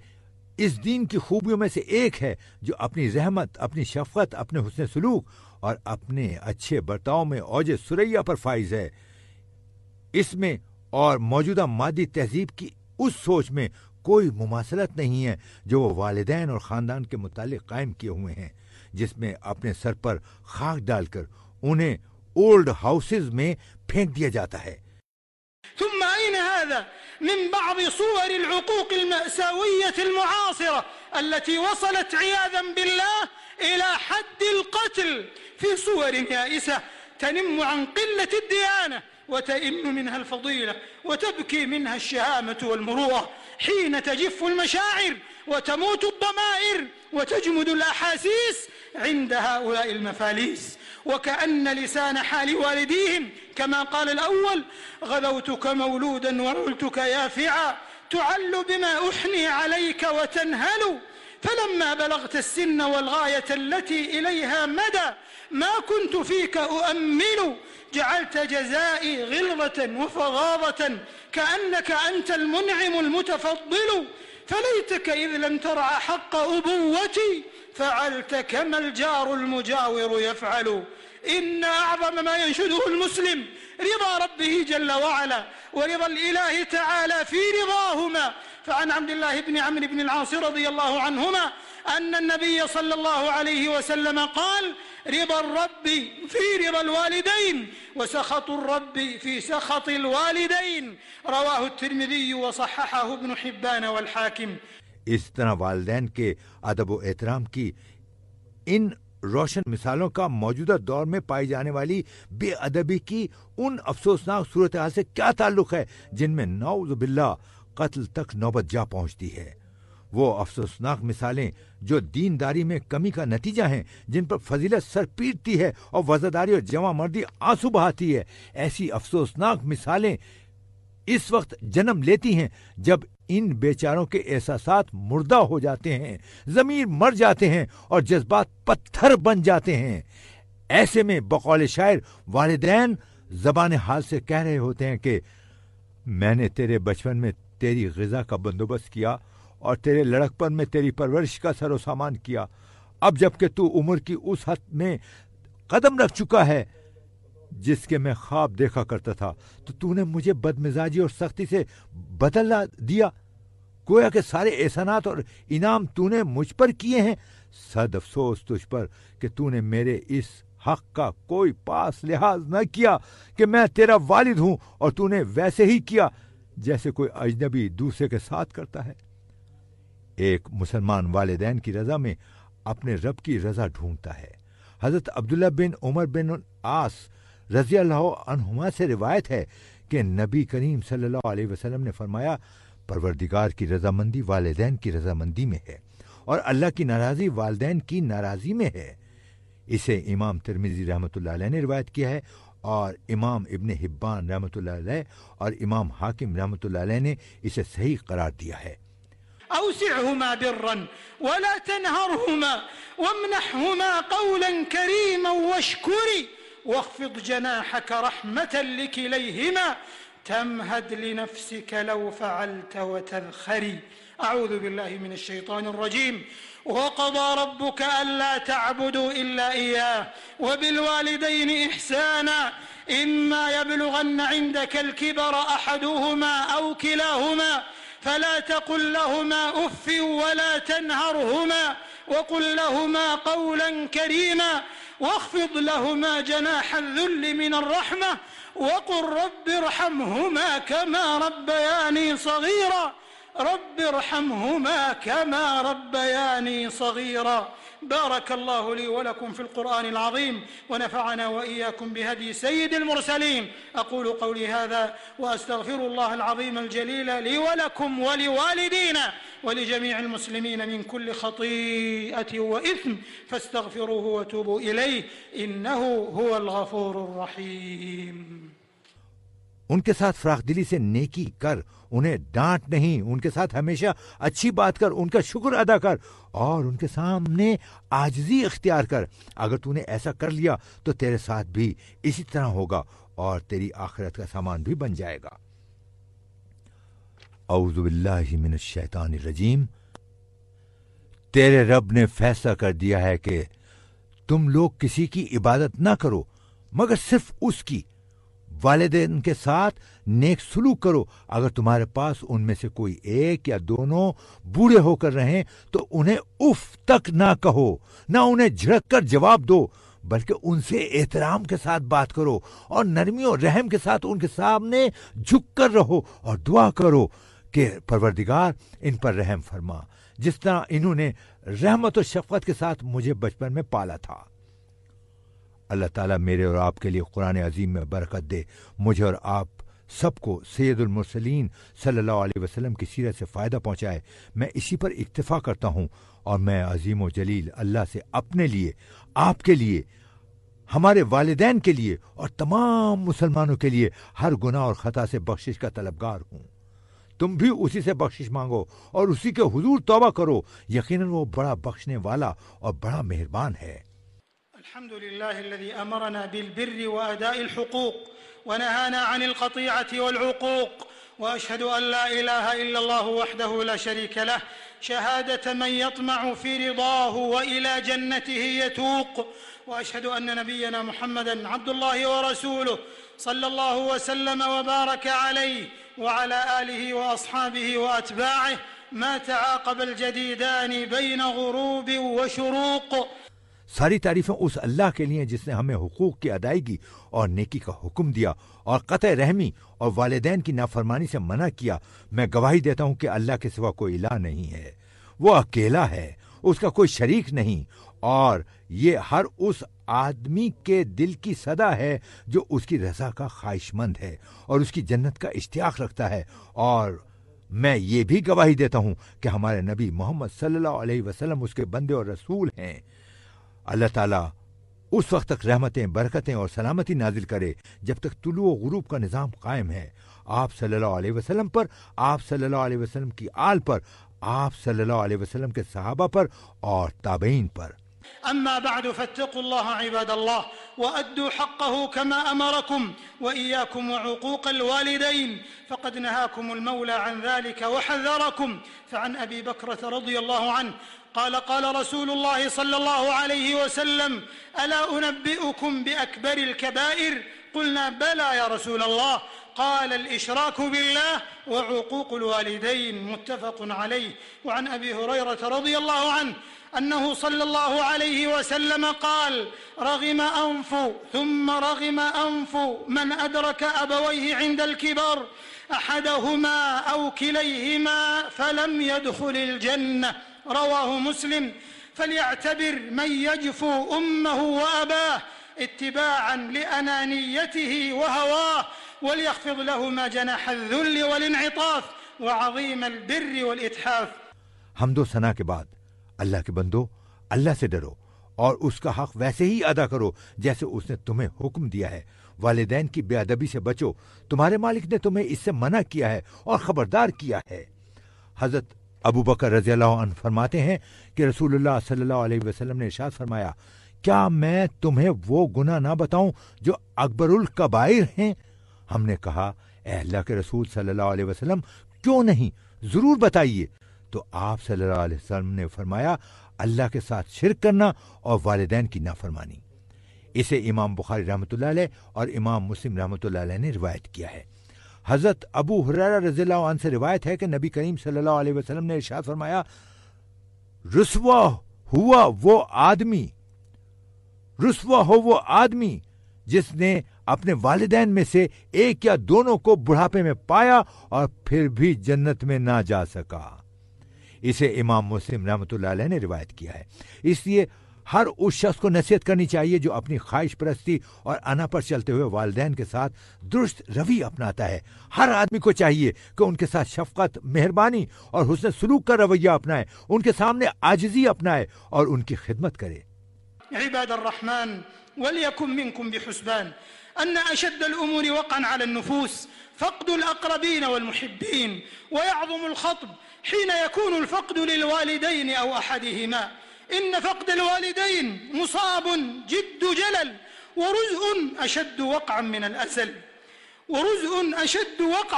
इस दीन की खूबियों में से एक है जो अपनी रहमत, अपनी शफकत, अपने हुस्न सलूक और अपने अच्छे बर्ताव में औज सुरैया पर फाइज है। इसमें और मौजूदा मादी तहजीब की उस सोच में कोई मुमासलत नहीं है जो वो वालिदैन और ख़ानदान के मुतालिक कायम किए हुए हैं, जिसमें अपने सर पर खाक डालकर उन्हें ओल्ड हाउसेज में फेंक दिया जाता है। ثم أين هذا من بعض صور العقوق المأساوية المعاصرة التي وصلت عياذا بالله إلى حد القتل في صور يائسة تنم عن قلة الديانة وتئن منها الفضيلة وتبكي منها الشهامة والمروءة حين تجف المشاعر وتموت الضمائر وتجمد الأحاسيس عند هؤلاء المفاليس، وكأن لسان حال والديهم كما قال الأول غذوتك مولودا وعلتك يافعا تعل بما أحني عليك وتنهل، فلما بلغت السن والغاية التي إليها مدى ما كنت فيك أؤمل جعلت جزائي غلظة وفظاظة كأنك أنت المنعم المتفضل، فليتك إذ لم ترع حق أبوتي فعلت كما الجار المجاور يفعل. إن أعظم ما ينشده المسلم رضا ربه جل وعلا ورضا الإله تعالى في رضاهما. فعن عبد الله بن عمرو بن العاص رضي الله عنهما أن النبي صلى الله عليه وسلم قال رضا الرب في رضا الوالدين وسخط الرب في سخط الوالدين، رواه الترمذي وصححه ابن حبان والحاكم. इस तरह वालिदैन के अदब व एहतराम की इन रोशन मिसालों का मौजूदा दौर में पाई जाने वाली बेअदबी की उन अफसोसनाक सूरत हाल से क्या ताल्लुक है जिनमें नऊज़ बिल्लाह कत्ल तक नौबत जा पहुंचती है। वो अफसोसनाक मिसालें जो दीनदारी में कमी का नतीजा हैं, जिन पर फजीलत सर पीटती है और वज़ादारी और जवां मर्दी आंसू बहाती है। ऐसी अफसोसनाक मिसालें इस वक्त जन्म लेती हैं जब इन बेचारों के एहसासात मुर्दा हो जाते हैं, ज़मीर मर जाते हैं और जज्बात पत्थर बन जाते हैं। ऐसे में बकौल शायर वालिदैन ज़बान हाल से कह रहे होते हैं कि मैंने तेरे बचपन में तेरी ग़िज़ा का बंदोबस्त किया और तेरे लड़कपन में तेरी परवरिश का सरो सामान किया। अब जबकि तू उम्र की उस हद में कदम रख चुका है जिसके मैं ख्वाब देखा करता था, तो तूने मुझे बदमिजाजी और सख्ती से बदला दिया। गोया के सारे एहसानात और इनाम तूने मुझ पर किए हैं। सद अफसोस तुझ पर कि तूने मेरे इस हक का कोई पास लिहाज न किया कि मैं तेरा वालिद हूं, और तूने वैसे ही किया जैसे कोई अजनबी दूसरे के साथ करता है। एक मुसलमान वालिदैन की रजा में अपने रब की रजा ढूंढता है। हजरत अब्दुल्ला बिन उमर बिन आस रज़ी अल्लाह अन्हुमा से रिवायत है कि नबी करीम सल्लल्लाहु अलैहि वसल्लम ने फरमाया, परवरदिगार की रजामंदी वालिदैन की रजामंदी में है और अल्लाह की नाराज़ी वालिदैन की नाराज़ी में है। इसे इमाम तिरमिज़ी रहमतुल्लाह अलैह ने रिवायत किया है और इमाम इब्न हिब्बान रहमतुल्लाह अलैह और इमाम हाकिम रहमतुल्लाह अलैह ने इसे सही करार दिया है। أوسعهما برا ولا تنهرهما وامنحهما قولا كريما واشكري واخفض جناحك رحمة لكليهما تمهد لنفسك لو فعلت وتذخري. أعوذ بالله من الشيطان الرجيم. وقضى ربك ألا تعبدوا إلا إياه وبالوالدين إحسانا إما يبلغن عندك الكبر أحدهما أو كلاهما فلا تقل لهما أف ولا تنهرهما وقل لهما قولا كريما واخفض لهما جناح الذل من الرحمة وقل رب ارحمهما كما ربياني صغيرا رب ارحمهما كما ربياني صغيرا. بارك الله لي ولكم في القرآن العظيم ونفعنا وإياكم بهدي سيد المرسلين. أقول قولي هذا وأستغفر الله العظيم الجليل لي ولكم ولوالدينا ولجميع المسلمين من كل خطيئة وإثم فاستغفروه وتوبوا إليه إنه هو الغفور الرحيم. उनके साथ फराखदिली से नेकी कर, उन्हें डांट नहीं, उनके साथ हमेशा अच्छी बात कर, उनका शुक्र अदा कर और उनके सामने आजिज़ी इख्तियार कर। अगर तूने ऐसा कर लिया तो तेरे साथ भी इसी तरह होगा और तेरी आखिरत का सामान भी बन जाएगा। औज़ु बिल्लाहि मिनश शैतानिर रजीम। तेरे रब ने फैसला कर दिया है कि तुम लोग किसी की इबादत ना करो मगर सिर्फ उसकी। वालिदैन के साथ नेक सलूक करो। अगर तुम्हारे पास उनमें से कोई एक या दोनों बूढ़े होकर रहें तो उन्हें उफ तक ना कहो, ना उन्हें झिड़क कर जवाब दो, बल्कि उनसे एहतराम के साथ बात करो और नरमी और रहम के साथ उनके सामने झुक कर रहो और दुआ करो कि परवरदिगार इन पर रहम फरमा, जिस तरह इन्होंने रहमत और शफकत के साथ मुझे बचपन में पाला था। अल्लाह ताला मेरे और आपके लिए कुरान अजीम में बरकत दे, मुझे और आप सबको सैयदुल मुरसलीन सल्लल्लाहु अलैहि वसल्लम की सीरत से फ़ायदा पहुँचाए। मैं इसी पर इक्तिफ़ा करता हूँ और मैं अजीम व जलील अल्लाह से अपने लिए, आपके लिए, हमारे वालिदैन के लिए और तमाम मुसलमानों के लिए हर गुनाह और ख़ता से बख्शिश का तलबगार हूँ। तुम भी उसी से बख्शिश मांगो और उसी के हुजूर तौबा करो, यकीनन वो बड़ा बख्शने वाला और बड़ा मेहरबान है। الحمد لله الذي أمرنا بالبر وأداء الحقوق ونهانا عن القطيعة والعقوق وأشهد أن لا إله إلا الله وحده لا شريك له شهادة من يطمع في رضاه وإلى جنته يتوق وأشهد أن نبينا محمدا عبد الله ورسوله صلى الله وسلم وبارك عليه وعلى آله وأصحابه وأتباعه ما تعاقب الجديدان بين غروب وشروق. सारी तारीफें उस अल्लाह के लिए जिसने हमें हुकूक की अदायगी और नेकी का हुक्म दिया और क़त्अ रहमी और वालिदैन की नाफरमानी से मना किया। मैं गवाही देता हूँ कि अल्लाह के सिवा कोई इलाह नहीं है, वो अकेला है, उसका कोई शरीक नहीं, और ये हर उस आदमी के दिल की सदा है जो उसकी रज़ा का ख्वाहिशमंद है और उसकी जन्नत का इश्तियाक रखता है। और मैं ये भी गवाही देता हूँ कि हमारे नबी मोहम्मद सल्लल्लाहु अलैहि वसल्लम उसके बंदे और रसूल हैं। अल्लाह ताला उस वक्त तक रहमतें, बरकतें और सलामती नाजिल करे जब तक तुलू व गुरूब का निज़ाम कायम है, आप सल्लल्लाहु अलैहि वसल्लम पर, आप सल्लल्लाहु अलैहि वसल्लम की आल पर, आप सल्लल्लाहु अलैहि वसल्लम के सहाबा पर और ताबईन पर। أما بعد فاتقوا الله عباد الله وأدوا حقه كما أمركم وإياكم وعقوق الوالدين فقد نهاكم المولى عن ذلك وحذركم. فعن أبي بكرة رضي الله عنه قال رسول الله صلى الله عليه وسلم: ألا أنبئكم بأكبر الكبائر؟ قلنا: بلى يا رسول الله. قال: الإشراك بالله وعقوق الوالدين. متفق عليه. وعن أبي هريرة رضي الله عنه أنه صلى الله عليه وسلم قال: رغم أنف ثم رغم أنف من أدرك أبويه عند الكبر أحدهما أو كليهما فلم يدخل الجنة. رواه مسلم. فليعتبر من يجفو أمه وأباه اتباعا لأنانيته وهواه، وليخفض لهما جناح الذل والانعطاف وعظيم البر والإتحاف. हमदो सना के बाद अल्लाह के बंदो, अल्लाह से डरो और उसका हक वैसे ही अदा करो जैसे उसने तुम्हें हुक्म दिया है। वालिदैन की बेअदबी से बचो, तुम्हारे मालिक ने तुम्हें इससे मना किया है और खबरदार किया है। हजरत अबू बकर रज़ियल्लाहु अन्हु फरमाते हैं कि रसूलुल्लाह सल्लल्लाहु अलैहि वसल्लम ने इरशाद फरमाया, क्या मैं तुम्हें वो गुनाह ना बताऊं जो अकबरुल कबाइर हैं? हमने कहा, ए अल्लाह के रसूल सल्लल्लाहु अलैहि वसल्लम, क्यों नहीं, जरूर बताइए। तो आप सल्लल्लाहु अलैहि वसल्लम ने फरमाया, अल्लाह के साथ शिर्क करना और वालिदैन की नाफरमानी। इसे इमाम बुखारी रहमतुल्लाह अलैह और इमाम मुस्लिम रहमतुल्लाह अलैह ने रिवायत किया है। हजरत अबू हुरैरा रज़ियल्लाहु अन्हु से रिवायत है कि नबी करीम सल्लल्लाहु अलैहि वसल्लम ने इरशाद फरमाया, रुस्वा हो वो आदमी जिसने अपने वालिदैन में से एक या दोनों को बुढ़ापे में पाया और फिर भी जन्नत में ना जा सका। इसे इमाम मुस्लिम रहमतुल्लाह अलैह ने रिवायत किया है। इसलिए हर उस शख्स को नसीहत करनी चाहिए जो अपनी ख्वाहिश परस्ती और अना पर चलते हुए वालिदैन के साथ दुरुस्त रवि अपनाता है। हर आदमी को चाहिए कि उनके साथ शफकत, मेहरबानी और हुस्न सलूक का रवैया अपनाए, उनके सामने आजिज़ी अपनाए और उनकी खिदमत करे। عباد الرحمن، وليكن منكم بحسبان أن أشد الأمور وقعا على النفوس فقد الأقربين والمحبين، ويعظم الخطب حين يكون الفقد للوالدين أو أحدهما. إن فقد الوالدين مصاب جد جلل، ورزء أشد وقعا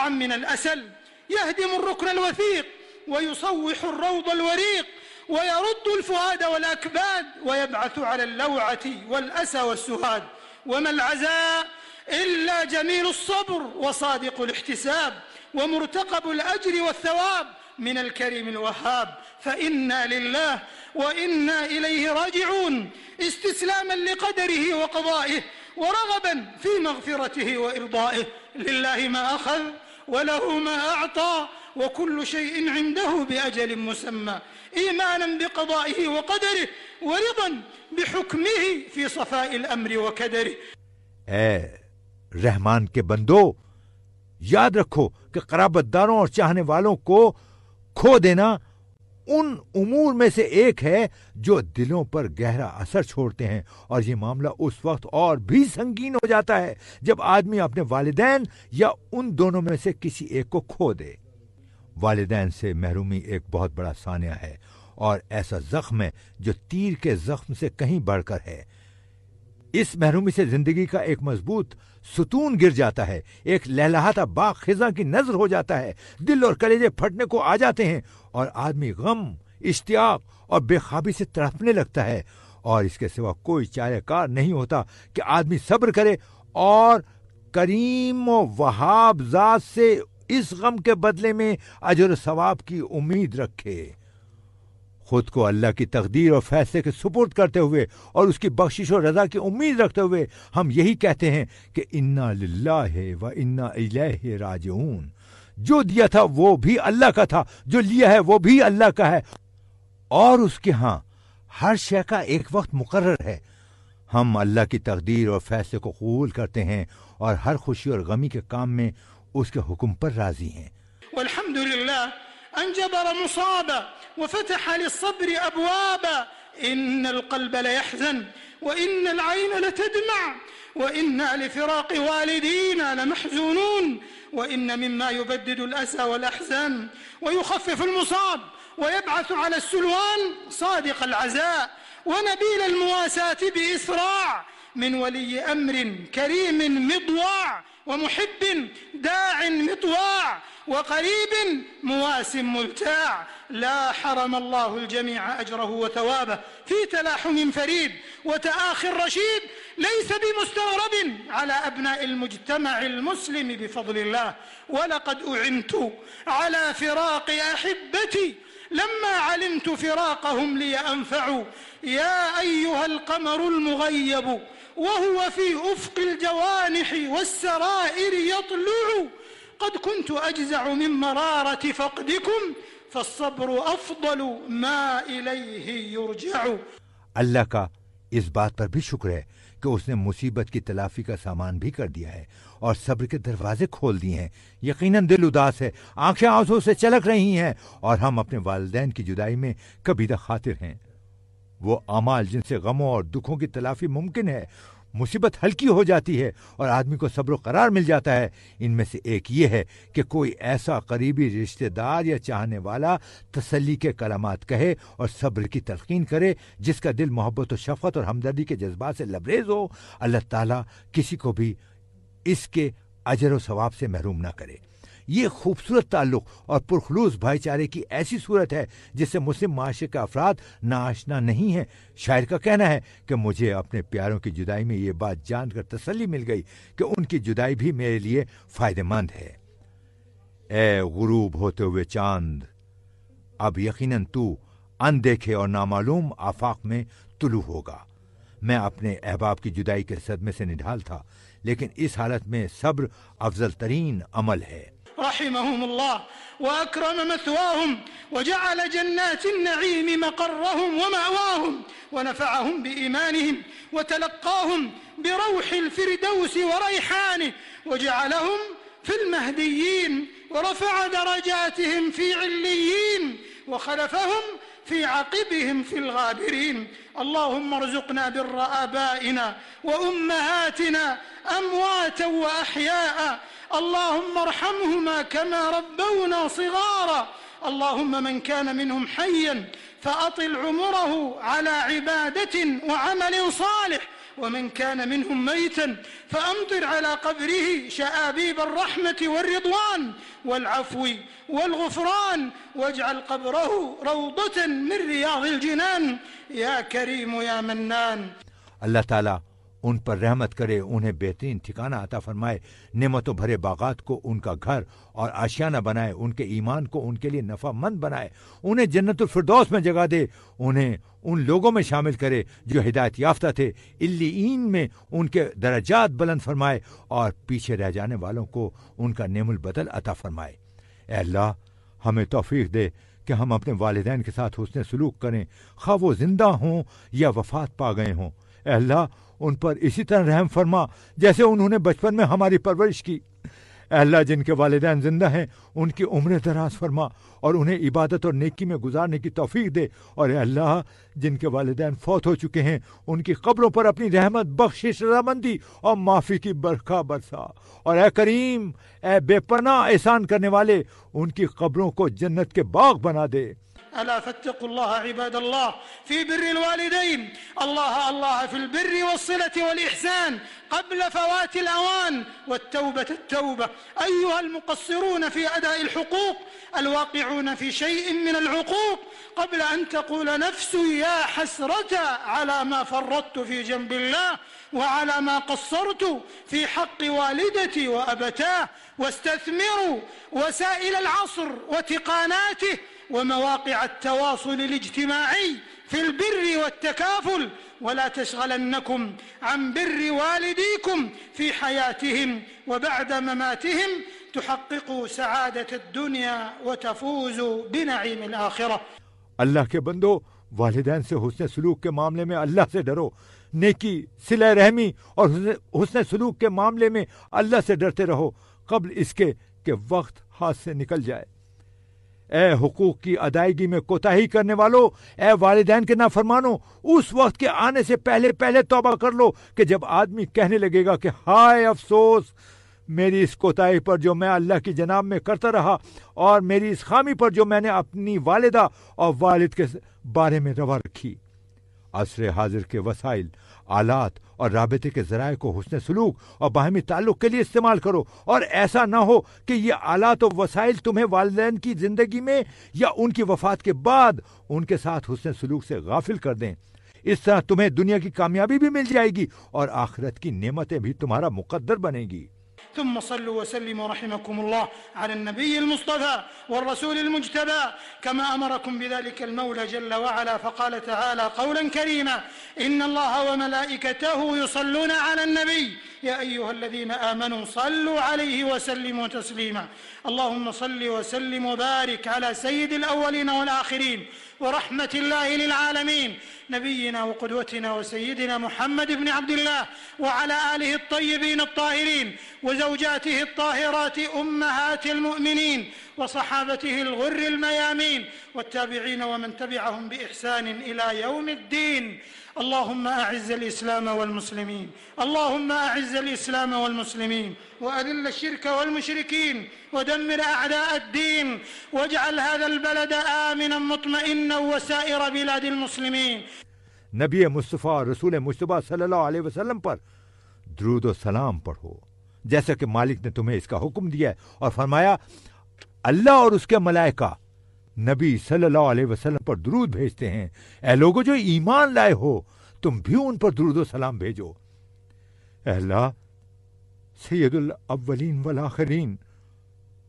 من الأسل، يهدم الركن الوثيق ويصوح الروض الوريق ويرد الفؤاد والأكباد ويبعث على اللوعة والأسى والسهاد. وما العزاء إلا جميل الصبر وصادق الاحتساب ومرتقب الأجر والثواب من الكريم الوهاب. فإنا لله وإنا إليه راجعون، استسلاما لقدره وقضائه ورغبا في مغفرته وإرضائه. لله ما أخذ وله ما أعطى وكل شيء عنده بأجل مسمى، إيمانا بقضائه وقدره ورضا بحكمه في صفاء الأمر وكدره. रहमान के बंदो, याद रखो कि क़राबतदारों और चाहने वालों को खो देना उन उमूर में से एक है जो दिलों पर गहरा असर छोड़ते हैं, और ये मामला उस वक्त और भी संगीन हो जाता है जब आदमी अपने वालिदैन या उन दोनों में से किसी एक को खो दे। वालिदैन से महरूमी एक बहुत बड़ा सानिया है और ऐसा जख्म है जो तीर के जख्म से कहीं बढ़कर है। इस महरूमी से जिंदगी का एक मजबूत सुतून गिर जाता है, एक लहलहाता बाग खिजा की नजर हो जाता है, दिल और कलेजे फटने को आ जाते हैं और आदमी गम, इश्तियाक और बेखाबी से तड़पने लगता है। और इसके सिवा कोई चारेकार नहीं होता कि आदमी सब्र करे और करीम व वहाब ज़ात से इस गम के बदले में अजर सवाब की उम्मीद रखे। खुद को अल्लाह की तकदीर और फैसले के सुपुर्द करते हुए और उसकी बख्शिश और रजा की उम्मीद रखते हुए हम यही कहते हैं कि इन्ना लिल्लाहि व इन्ना इलैहि राजिऊन। जो दिया था वो भी अल्लाह का था, जो लिया है वो भी अल्लाह का है, और उसके यहाँ हर शय का एक वक्त मुकर्रर है। हम अल्लाह की तकदीर और फैसले को कबूल करते हैं और हर खुशी और गमी के काम में उसके हुक्म पर राजी हैं। वल्हम्दुलिल्लाह أن جبر مصابا وفتح للصبر أبوابا. إن القلب ليحزن وإن العين لتدمع وإنا لفراق والدينا لمحزونون. وإن مما يبدد الأسى والأحزان ويخفف المصاب ويبعث على السلوان صادق العزاء ونبيل المواساة بإسراع من ولي أمر كريم مضواع ومحب داع مطواع وقريب مواسم ملتاع. لا حرم الله الجميع أجره وثوابه في تلاحم فريد وتآخ رشيد ليس بمستغرب على أبناء المجتمع المسلم بفضل الله. ولقد أعنت على فراق أحبتي لما علمت فراقهم لي أنفع. يا أيها القمر المغيب وهو في أفق الجوانح والسرائر يطلع، قد كنت أجزع من مرارة فقدكم فالصبر أفضل ما إليه يرجع. अल्लाह का इस बात पर भी शुक्र है कि उसने मुसीबत की तलाफी का सामान भी कर दिया है और सब्र के दरवाजे खोल दिए हैं। यकीनन दिल उदास है, आंखें आंसू से चलक रही हैं और हम अपने वालिदैन की जुदाई में कबीदा खातिर हैं। वो अमाल जिनसे गमों और दुखों की तलाफी मुमकिन है, मुसीबत हल्की हो जाती है और आदमी को सब्र करार मिल जाता है। इनमें से एक ये है कि कोई ऐसा करीबी रिश्तेदार या चाहने वाला तसल्ली के कलामात कहे और सब्र की तलकीन करे जिसका दिल मोहब्बत और शफ़क़त और हमदर्दी के जज्बात से लबरेज हो। अल्लाह ताला किसी को भी इसके अजर व सवाब से महरूम ना करे। ये खूबसूरत ताल्लुक़ और पुरखलूस भाईचारे की ऐसी सूरत है जिससे मुस्लिम माशरे के अफराद नाआशना नहीं है। शायर का कहना है कि मुझे अपने प्यारों की जुदाई में ये बात जानकर तसल्ली मिल गई कि उनकी जुदाई भी मेरे लिए फ़ायदेमंद है। ए गुरूब होते हुए चांद, अब यकीनन तू अनदेखे और नामालूम आफाक में तुलू होगा। मैं अपने अहबाब की जुदाई के सदमे से निढाल था, लेकिन इस हालत में सब्र अफजल तरीन अमल है। رحمهم الله وأكرم مثواهم وجعل جنات النعيم مقرهم ومأواهم ونفعهم بإيمانهم وتلقاهم بروح الفردوس وريحانه وجعلهم في المهديين ورفع درجاتهم في عليين وخلفهم في عقبهم في الغابرين. اللهم ارزقنا بر آبائنا وأمهاتنا أمواتا وأحياء، اللهم ارحمهما كما ربونا صغارا. اللهم من كان منهم حيا فأطل عمره على عبادة وعمل صالح، ومن كان منهم ميتا فأمطر على قبره شآبيب الرحمة والرضوان والعفو والغفران، واجعل قبره روضة من رياض الجنان يا كريم يا منان. अल्लाह ताला उन पर रहमत करे, उन्हें बेहतरीन ठिकाना अता फरमाए, नेमतों भरे बागात को उनका घर और आशियाना बनाए, उनके ईमान को उनके लिए नफ़ामंद बनाए, उन्हें जन्नतुल फिरदौस में जगह दे, उन्हें उन लोगों में शामिल करे जो हिदायत याफ्ता थे, इल्लीईन में उनके दरजात बुलंद फरमाए और पीछे रह जाने वालों को उनका नेमुल बदल अता फरमाए। ए अल्लाह, हमें तौफीक दे कि हम अपने वालिदैन के साथ हुस्न सलूक करें, खा वो जिंदा हों या वफात पा गए हों। ए अल्लाह, उन पर इसी तरह रहम फरमा जैसे उन्होंने बचपन में हमारी परवरिश की। अल्लाह, जिनके वालिदैन जिंदा हैं उनकी उम्र दराज फरमा और उन्हें इबादत और नेकी में गुजारने की तौफीक दे। और अल्लाह, जिनके वालिदैन फौत हो चुके हैं उनकी कब्रों पर अपनी रहमत, बख्शिश, रज़ामंदी और माफ़ी की बरखा बरसा। और ए करीम, ए बेपनाह एहसान करने वाले, उनकी कब्रों को जन्नत के बाग बना दे। ألا فاتقوا الله عباد الله في بر الوالدين، الله في البر والصلة والإحسان قبل فوات الأوان، والتوبة التوبة. أيها المقصرون في أداء الحقوق الواقعون في شيء من العقوق، قبل أن تقول نفسي يا حسرة على ما فرطت في جنب الله وعلى ما قصرت في حق والدتي وأبتاه، واستثمروا وسائل العصر وتقاناته ومواقع التواصل الاجتماعي في البر والتكافل، ولا تشغلنكم عن بر والديكم في حياتهم وبعد مماتهم، تحققوا سعادة الدنيا وتفوزوا بنعيم الآخرة. अल्लाह के बंदो, वालिदैन से हुस्न सलूक के मामले में अल्लाह से डरो। नेकी, सिला रहमी और हुस्न सलूक के मामले में अल्लाह से डरते रहो कब्ल इसके कि वक्त हाथ से निकल जाए। ए हुकूक की अदायगी में कोताही करने वालों, ए वालिदैन के नाफरमानो, उस वक्त के आने से पहले पहले तौबा कर लो कि जब आदमी कहने लगेगा कि हाय अफसोस मेरी इस कोताही पर जो मैं अल्लाह की जनाब में करता रहा और मेरी इस खामी पर जो मैंने अपनी वालिदा और वालिद के बारे में रवा रखी। असर हाजिर के वसाइल, आलात और राबिते के ज़राए को हुस्न सलूक और बाहमी ताल्लुक़ के लिए इस्तेमाल करो। और ऐसा ना हो कि ये आलात और वसाइल तुम्हें वालिदैन की ज़िंदगी में या उनकी वफ़ात के बाद उनके साथ हुस्न सलूक से गाफिल कर दें। इस तरह तुम्हें दुनिया की कामयाबी भी मिल जाएगी और आखिरत की नेमतें भी तुम्हारा मुकद्दर बनेगी। ثم صلوا وسلموا رحمكم الله على النبي المصطفى والرسول المجتبى كما أمركم بذلك المولى جل وعلا، فقال تعالى قولا كريما: إن الله وملائكته يصلون على النبي يا أيها الذين آمنوا صلوا عليه وسلموا تسليما. اللهم صل وسلم وبارك على سيد الأولين والآخرين ورحمة الله للعالمين نبينا وقدوتنا وسيدنا محمد بن عبد الله وعلى آله الطيبين الطاهرين وزوجاته الطاهرات أمهات المؤمنين وصحابته الغر الميامين والتابعين ومن تبعهم بإحسان إلى يوم الدين. اللهم أعز الإسلام والمسلمين، اللهم أعز الإسلام والمسلمين وأذل الشرك والمشركين ودمر أعداء الدين واجعل هذا البلد آمنا مطمئنا وسائر بلاد المسلمين. नबी मुस्तफ़ा और रसूल मुस्तफ़ा सल्लल्लाहु अलैहि वसल्लम पर दुरूद और सलाम पढ़ो, जैसा कि मालिक ने तुम्हें इसका हुक्म दिया है। और फरमाया, अल्लाह और उसके मलाइका नबी सल्लल्लाहु अलैहि वसल्लम पर दुरूद भेजते हैं। ऐ लोगों जो ईमान लाए हो, तुम भी उन पर दुरूद और सलाम भेजो। अल्लाह सैयदुल अव्वलीन वल आखिरीन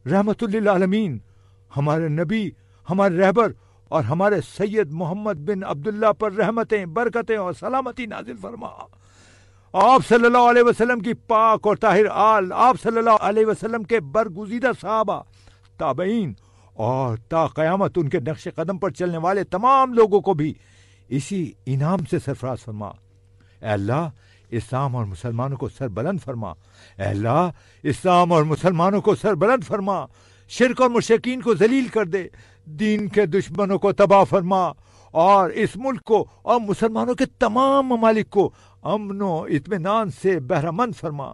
रहमतुल लिल आलमीन हमारे नबी, हमारे रहबर और हमारे सैयद मोहम्मद बिन अब्दुल्लाह पर रहमतें, बरकतें और सलामती नाजिल फरमा। आप सल्लल्लाहु अलैहि वसल्लम की पाक और ताहिर आल, आप सल्लल्लाहु अलैहि वसल्लम के बरगुज़ीदा सहाबा, ताबईन और ता क़यामत उनके नक्श कदम पर चलने वाले तमाम लोगों को भी इसी इनाम से सरफराज फरमा। ऐ अल्लाह, इस्लाम और मुसलमानों को सरबलंद फरमा। ऐ अल्लाह, इस्लाम और मुसलमानों को सरबलंद फरमा। शिर्क और मुशरिकीन को जलील कर दे, दीन के दुश्मनों को तबाह फरमा और इस मुल्क को और मुसलमानों के तमाम ममालिक को अमनो इत्मीनान से बहरामंद फरमा।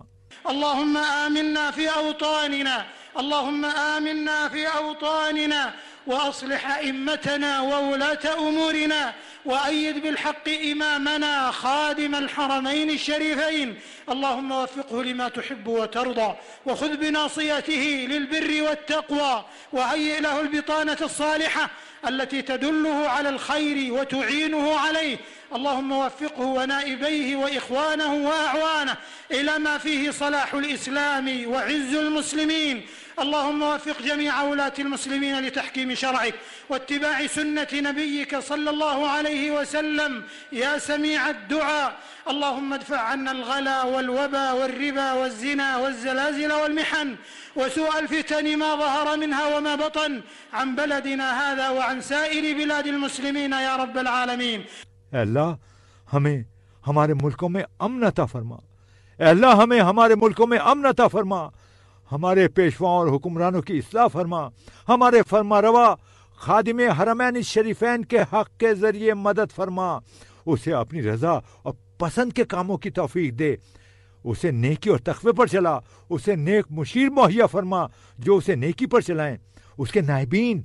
اللهم آمنا في أوطاننا، اللهم آمنا في أوطاننا وأصلح أئمتنا وولاة أمورنا وأيد بالحق إمامنا خادم الحرمين الشريفين. اللهم وفقه لما تحب وترضى وخذ بناصيته للبر والتقوى وهيئ له البطانة الصالحة التي تدله على الخير وتعينه عليه. اللهم وفقه ونائبيه وإخوانه وأعوانه إلى ما فيه صلاح الإسلام وعز المسلمين. اللهم وفق جميع ولاة المسلمين لتحكيم شرعك واتباع سنة نبيك صلى الله عليه وسلم يا سميع الدعاء. اللهم ادفع عنا الغلا والوبا والربا والزنا والزلازل والمحن وسوء الفتن ما ظهر منها وما بطن عن بلدنا هذا وعن سائر بلاد المسلمين يا رب العالمين. अल्लाह, हमें हमारे मुल्कों में अमन अता फरमा। अल्लाह, हमें हमारे मुल्कों में अमन अता फरमा। हमारे पेशवाओं और हुक्मरानों की इस्लाह फरमा। हमारे फरमारवा खादिम हरमैन शरीफैन के हक के जरिए मदद फरमा। उसे अपनी रजा और पसंद के कामों की तौफीक दे। उसे नेकी और तक़वे पर चला। उसे नेक मुशीर मुहैया फरमा जो उसे नेकी पर चलाएं। उसके नाइबीन,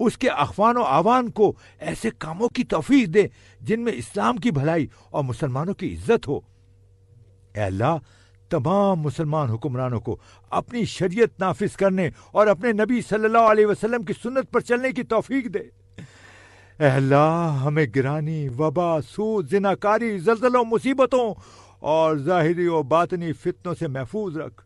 उसके अखवान और आवान को ऐसे कामों की तौफीक दे जिनमें इस्लाम की भलाई और मुसलमानों की इज्जत हो। ऐ अल्लाह, तमाम मुसलमान हुक्मरानों को अपनी शरीयत नाफिज करने और अपने नबी सल्लल्लाहु अलैहि वसल्लम की सुन्नत पर चलने की तौफीक दे। ऐ अल्लाह, हमें गिरानी, वबा, सूद, जिनाकारी, ज़ल्ज़लों, मुसीबतों और ज़ाहिरी और बातनी फितनों से महफूज रख।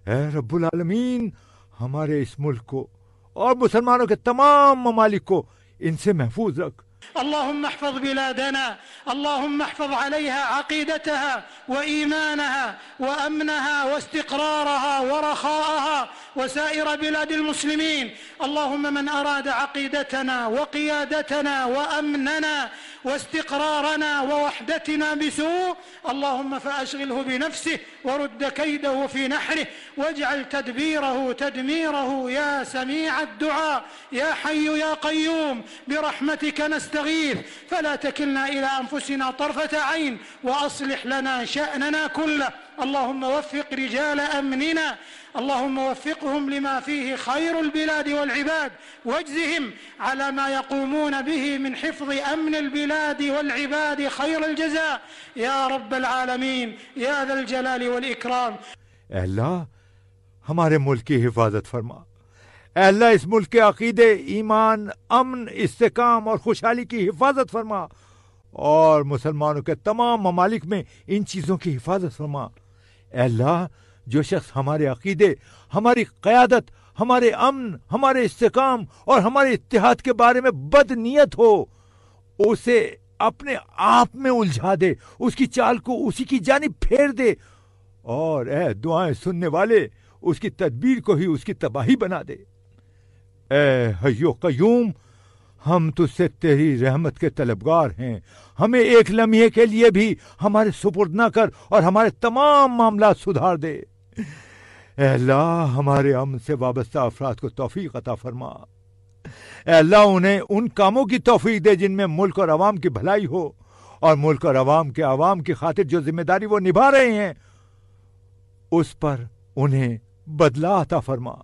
ऐ रब्बुल आलमीन, हमारे इस मुल्क को और मुसलमानों के तमाम ममालिक को इनसे महफूज रख। اللهم احفظ بلادنا، اللهم احفظ عليها عقيدتها وإيمانها وأمنها واستقرارها ورخاءها وسائر بلاد المسلمين. اللهم من أراد عقيدتنا وقيادتنا وأمننا واستقرارنا ووحدتنا بسوء اللهم فأشغله بنفسه ورد كيده في نحره واجعل تدبيره تدميره يا سميع الدعاء يا حي يا قيوم برحمتك نستغيث فلا تكلنا إلى أنفسنا طرفة عين وأصلح لنا شأننا كله. اللهم وفق رجال أمننا، اللهم وفقهم لما فيه خير البلاد والعباد، واجزهم على ما يقومون به من حفظ أمن البلاد والعباد خير الجزاء يا رب العالمين يا ذا الجلال والإكرام. अल्लाह हमारे मुल्क की हिफाजत फरमा। अल्लाह इस मुल्क के अकीदे, ईमान, अमन, इस्तेकाम और खुशहाली की हिफाजत फरमा और मुसलमानों के तमाम ममालिक में इन चीज़ों की हिफाजत फरमा। अल्लाह जो शख्स हमारे अकीदे, हमारी क़यादत, हमारे अमन, हमारे इस्तेकाम और हमारे इत्तेहाद के बारे में बदनीयत हो, उसे अपने आप में उलझा दे, उसकी चाल को उसी की जानिब फेर दे और ए दुआएं सुनने वाले उसकी तदबीर को ही उसकी तबाही बना दे। ए हय्यो कयूम, हम तुझसे तेरी रहमत के तलबगार हैं, हमें एक लम्हे के लिए भी हमारे सुपुर्द ना कर और हमारे तमाम मामला सुधार दे। ए अल्लाह हमारे अमन से वाबस्ता अफराद को तौफीक अता फरमा। ए अल्लाह उन्हें उन कामों की तौफीक दे जिनमें मुल्क और अवाम की भलाई हो और मुल्क और अवाम की खातिर जो जिम्मेदारी वो निभा रहे हैं उस पर उन्हें बदला अता फरमा।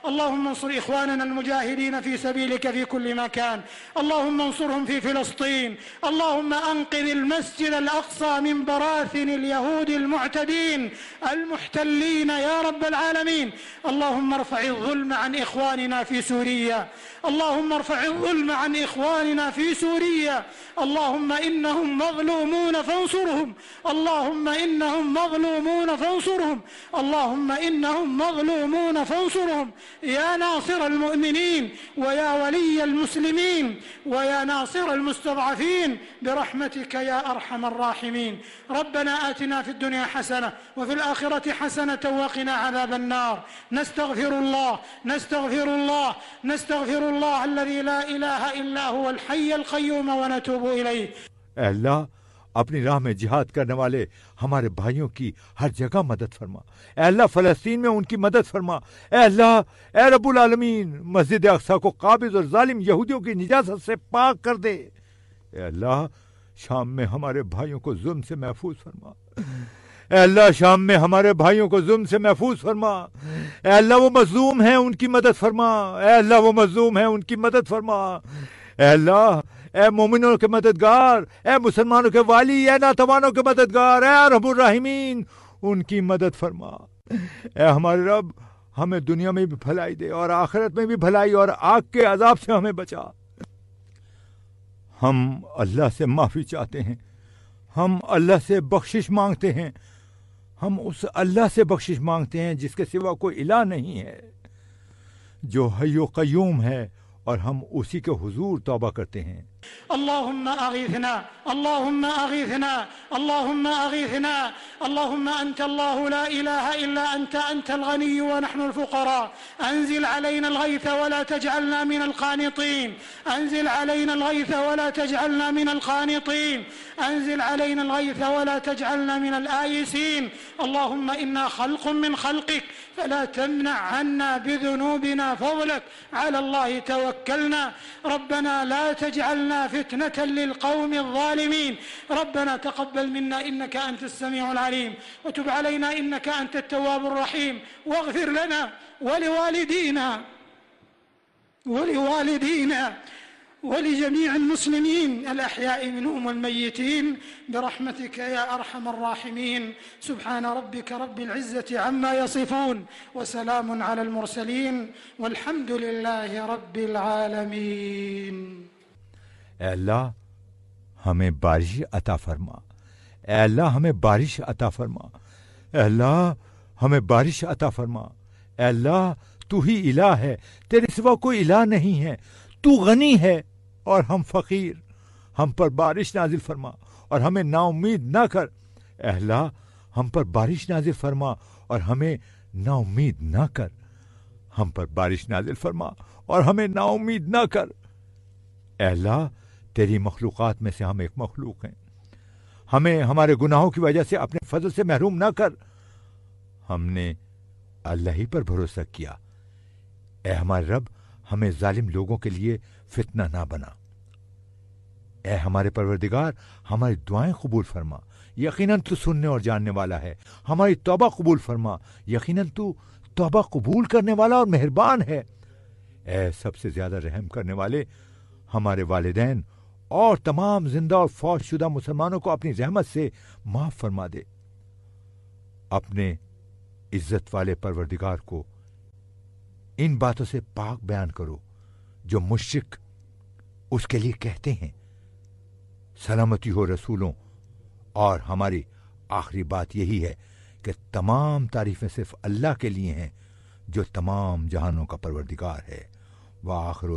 اللهم انصر إخواننا المجاهدين في سبيلك في كل مكان، اللهم انصرهم في فلسطين، اللهم أنقذ المسجد الأقصى من براثن اليهود المعتدين المحتلين يا رب العالمين. اللهم ارفع الظلم عن إخواننا في سوريا، اللهم ارفع الظلم عن إخواننا في سوريا، اللهم إنهم مظلومون فانصرهم، اللهم إنهم مظلومون فانصرهم، اللهم إنهم مظلومون فانصرهم يا ناصر المؤمنين ويا ولي المسلمين ويا ناصر المستضعفين برحمتك يا أرحم الراحمين. ربنا آتنا في الدنيا حسنة وفي الآخرة حسنة وقنا عذاب النار. نستغفر الله نستغفر الله نستغفر الله الذي لا إله إلا هو الحي القيوم ونتوب إليه. अल्लाह अपनी राह में जिहाद करने वाले हमारे भाइयों की हर जगह मदद फरमा। अल्लाह फ़लस्तीन में उनकी मदद फरमा। अल्लाह ए रब्बुल आलमीन मस्जिद अक्सा को काबिज और जालिम यहूदियों की निजात से पाक कर दे। अल्लाह शाम में हमारे भाइयों को जुल्म से महफूज फरमा। अल्लाह शाम में हमारे भाइयों को जुल्म से महफूज फरमा। अल्लाह वो मज़लूम हैं उनकी मदद फरमा। अल्लाह वो मज़लूम हैं उनकी मदद फरमा। अल्लाह ए मोमिनों के मददगार, ए मुसलमानों के वाली, ए नातवानों के मददगार, ए रब्बुर रहीमीन उनकी मदद फरमा। ए हमारे रब हमें दुनिया में भी भलाई दे और आखिरत में भी भलाई और आग के अजाब से हमें बचा। हम अल्लाह से माफ़ी चाहते हैं, हम अल्लाह से बख्शिश मांगते हैं, हम उस अल्लाह से बख्शिश मांगते हैं जिसके सिवा कोई इलाह नहीं है, जो हय्यो कय्यूम है और हम उसी के हुजूर तौबा करते हैं। اللهم أغيثنا اللهم أغيثنا اللهم أغيثنا اللهم أنت الله لا إله إلا أنت، أنت الغني ونحن الفقراء. أنزل علينا الغيث ولا تجعلنا من القانطين، أنزل علينا الغيث ولا تجعلنا من القانطين، أنزل علينا الغيث ولا تجعلنا من الآيسين. اللهم إنا خلق من خلقك فلا تمنع عنا بذنوبنا فضلك، على الله توكلنا. ربنا لا تجعلنا فتنة للقوم الظالمين. ربنا تقبل منا إنك أنت السميع العليم وتب علينا إنك أنت التواب الرحيم، واغفر لنا ولوالدينا ولجميع المسلمين الأحياء منهم والميتين برحمتك يا أرحم الراحمين. سبحان ربك رب العزة عما يصفون وسلام على المرسلين والحمد لله رب العالمين. अल्लाह हमें बारिश अता फरमा। अल्लाह हमें बारिश अता फरमा। अल्लाह हमें बारिश अता फरमा। अल्लाह तू ही इलाह है, तेरे सिवा कोई इलाह नहीं है। तू गनी है और हम फकीर, हम पर बारिश नाजिल फरमा और हमें नाउम्मीद ना कर। अल्लाह हम पर बारिश नाजिल फरमा और हमें नाउम्मीद ना कर। हम पर बारिश नाजिल फरमा और हमें नाउम्मीद ना कर। अल्लाह तेरी मखलूक़ात में से हम एक मखलूक हैं, हमें हमारे गुनाहों की वजह से अपने फजल से महरूम ना कर। हमने अल्लाह ही पर भरोसा किया। ए हमारे रब हमें जालिम लोगों के लिए फितना ना बना। ए हमारे परवरदिगार, हमारी दुआएं कबूल फरमा, यकीनन तू सुनने और जानने वाला है। हमारी तौबा कबूल फरमा, यकीनन तू तौबा कबूल करने वाला और मेहरबान है। ए सबसे ज्यादा रहम करने वाले, हमारे वालिदैन और तमाम जिंदा और फौत शुदा मुसलमानों को अपनी रहमत से माफ फरमा दे। अपने इज्जत वाले परवरदिगार को इन बातों से पाक बयान करो जो मुश्रिक उसके लिए कहते हैं। सलामती हो रसूलों। और हमारी आखिरी बात यही है कि तमाम तारीफें सिर्फ अल्लाह के लिए हैं जो तमाम जहानों का परवरदिगार है। व आखिर